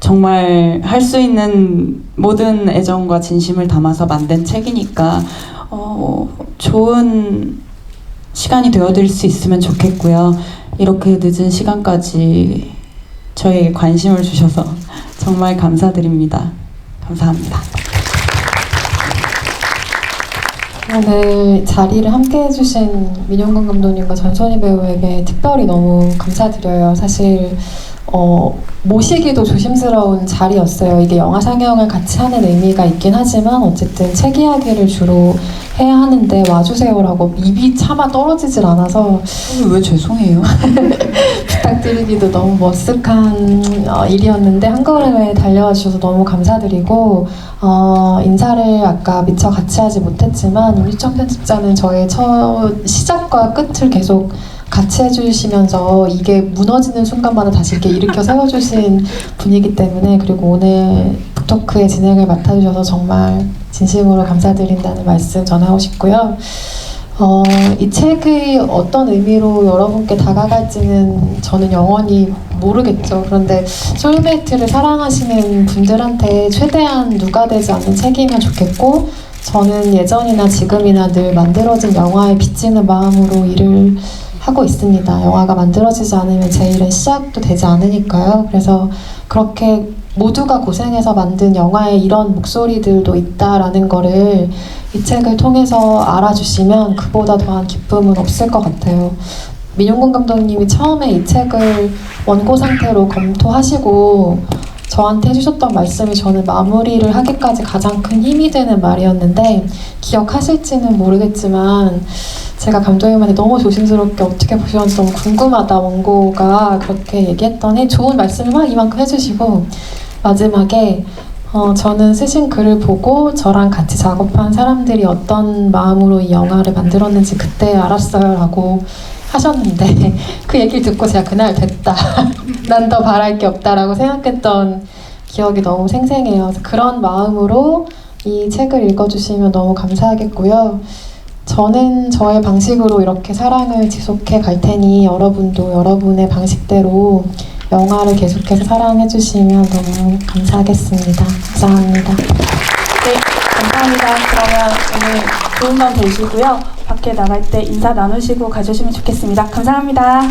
정말 할 수 있는 모든 애정과 진심을 담아서 만든 책이니까 좋은 시간이 되어드릴 수 있으면 좋겠고요. 이렇게 늦은 시간까지 저에게 관심을 주셔서 정말 감사드립니다. 감사합니다. 오늘 자리를 함께 해주신 민용근 감독님과 전소희 배우에게 특별히 너무 감사드려요. 사실 모시기도 조심스러운 자리였어요. 이게 영화 상영을 같이 하는 의미가 있긴 하지만 어쨌든 책 이야기를 주로 해야 하는데 와주세요라고 입이 차마 떨어지질 않아서 왜 죄송해요? 부탁드리기도 너무 머쓱한 일이었는데 한 걸음에 달려와 주셔서 너무 감사드리고, 인사를 아까 미처 같이 하지 못했지만 임유청 편집자는 저의 시작과 끝을 계속 같이 해주시면서 이게 무너지는 순간마다 다시 이렇게 일으켜 세워주신 분이기 때문에, 그리고 오늘 북토크의 진행을 맡아주셔서 정말 진심으로 감사드린다는 말씀 전하고 싶고요. 이 책이 어떤 의미로 여러분께 다가갈지는 저는 영원히 모르겠죠. 그런데 소울메이트를 사랑하시는 분들한테 최대한 누가 되지 않는 책이면 좋겠고, 저는 예전이나 지금이나 늘 만들어진 영화에 비치는 마음으로 일을 하고 있습니다. 영화가 만들어지지 않으면 제 일은 시작도 되지 않으니까요. 그래서 그렇게 모두가 고생해서 만든 영화에 이런 목소리들도 있다라는 거를 이 책을 통해서 알아주시면 그보다 더한 기쁨은 없을 것 같아요. 민용근 감독님이 처음에 이 책을 원고 상태로 검토하시고 저한테 해주셨던 말씀이 저는 마무리를 하기까지 가장 큰 힘이 되는 말이었는데, 기억하실지는 모르겠지만 제가 감독님한테 너무 조심스럽게 어떻게 보셨는지 너무 궁금하다, 원고가 그렇게 얘기했더니 좋은 말씀을 막 이만큼 해주시고 마지막에 저는 쓰신 글을 보고 저랑 같이 작업한 사람들이 어떤 마음으로 이 영화를 만들었는지 그때 알았어요 라고 하셨는데, 그 얘기를 듣고 제가 그날 됐다 난 더 바랄 게 없다라고 생각했던 기억이 너무 생생해요. 그런 마음으로 이 책을 읽어주시면 너무 감사하겠고요. 저는 저의 방식으로 이렇게 사랑을 지속해 갈 테니 여러분도 여러분의 방식대로 영화를 계속해서 사랑해 주시면 너무 감사하겠습니다. 감사합니다. 네, 감사합니다. 그러면 오늘 좋은 밤 되시고요. 밖에 나갈 때 인사 나누시고 가주시면 좋겠습니다. 감사합니다.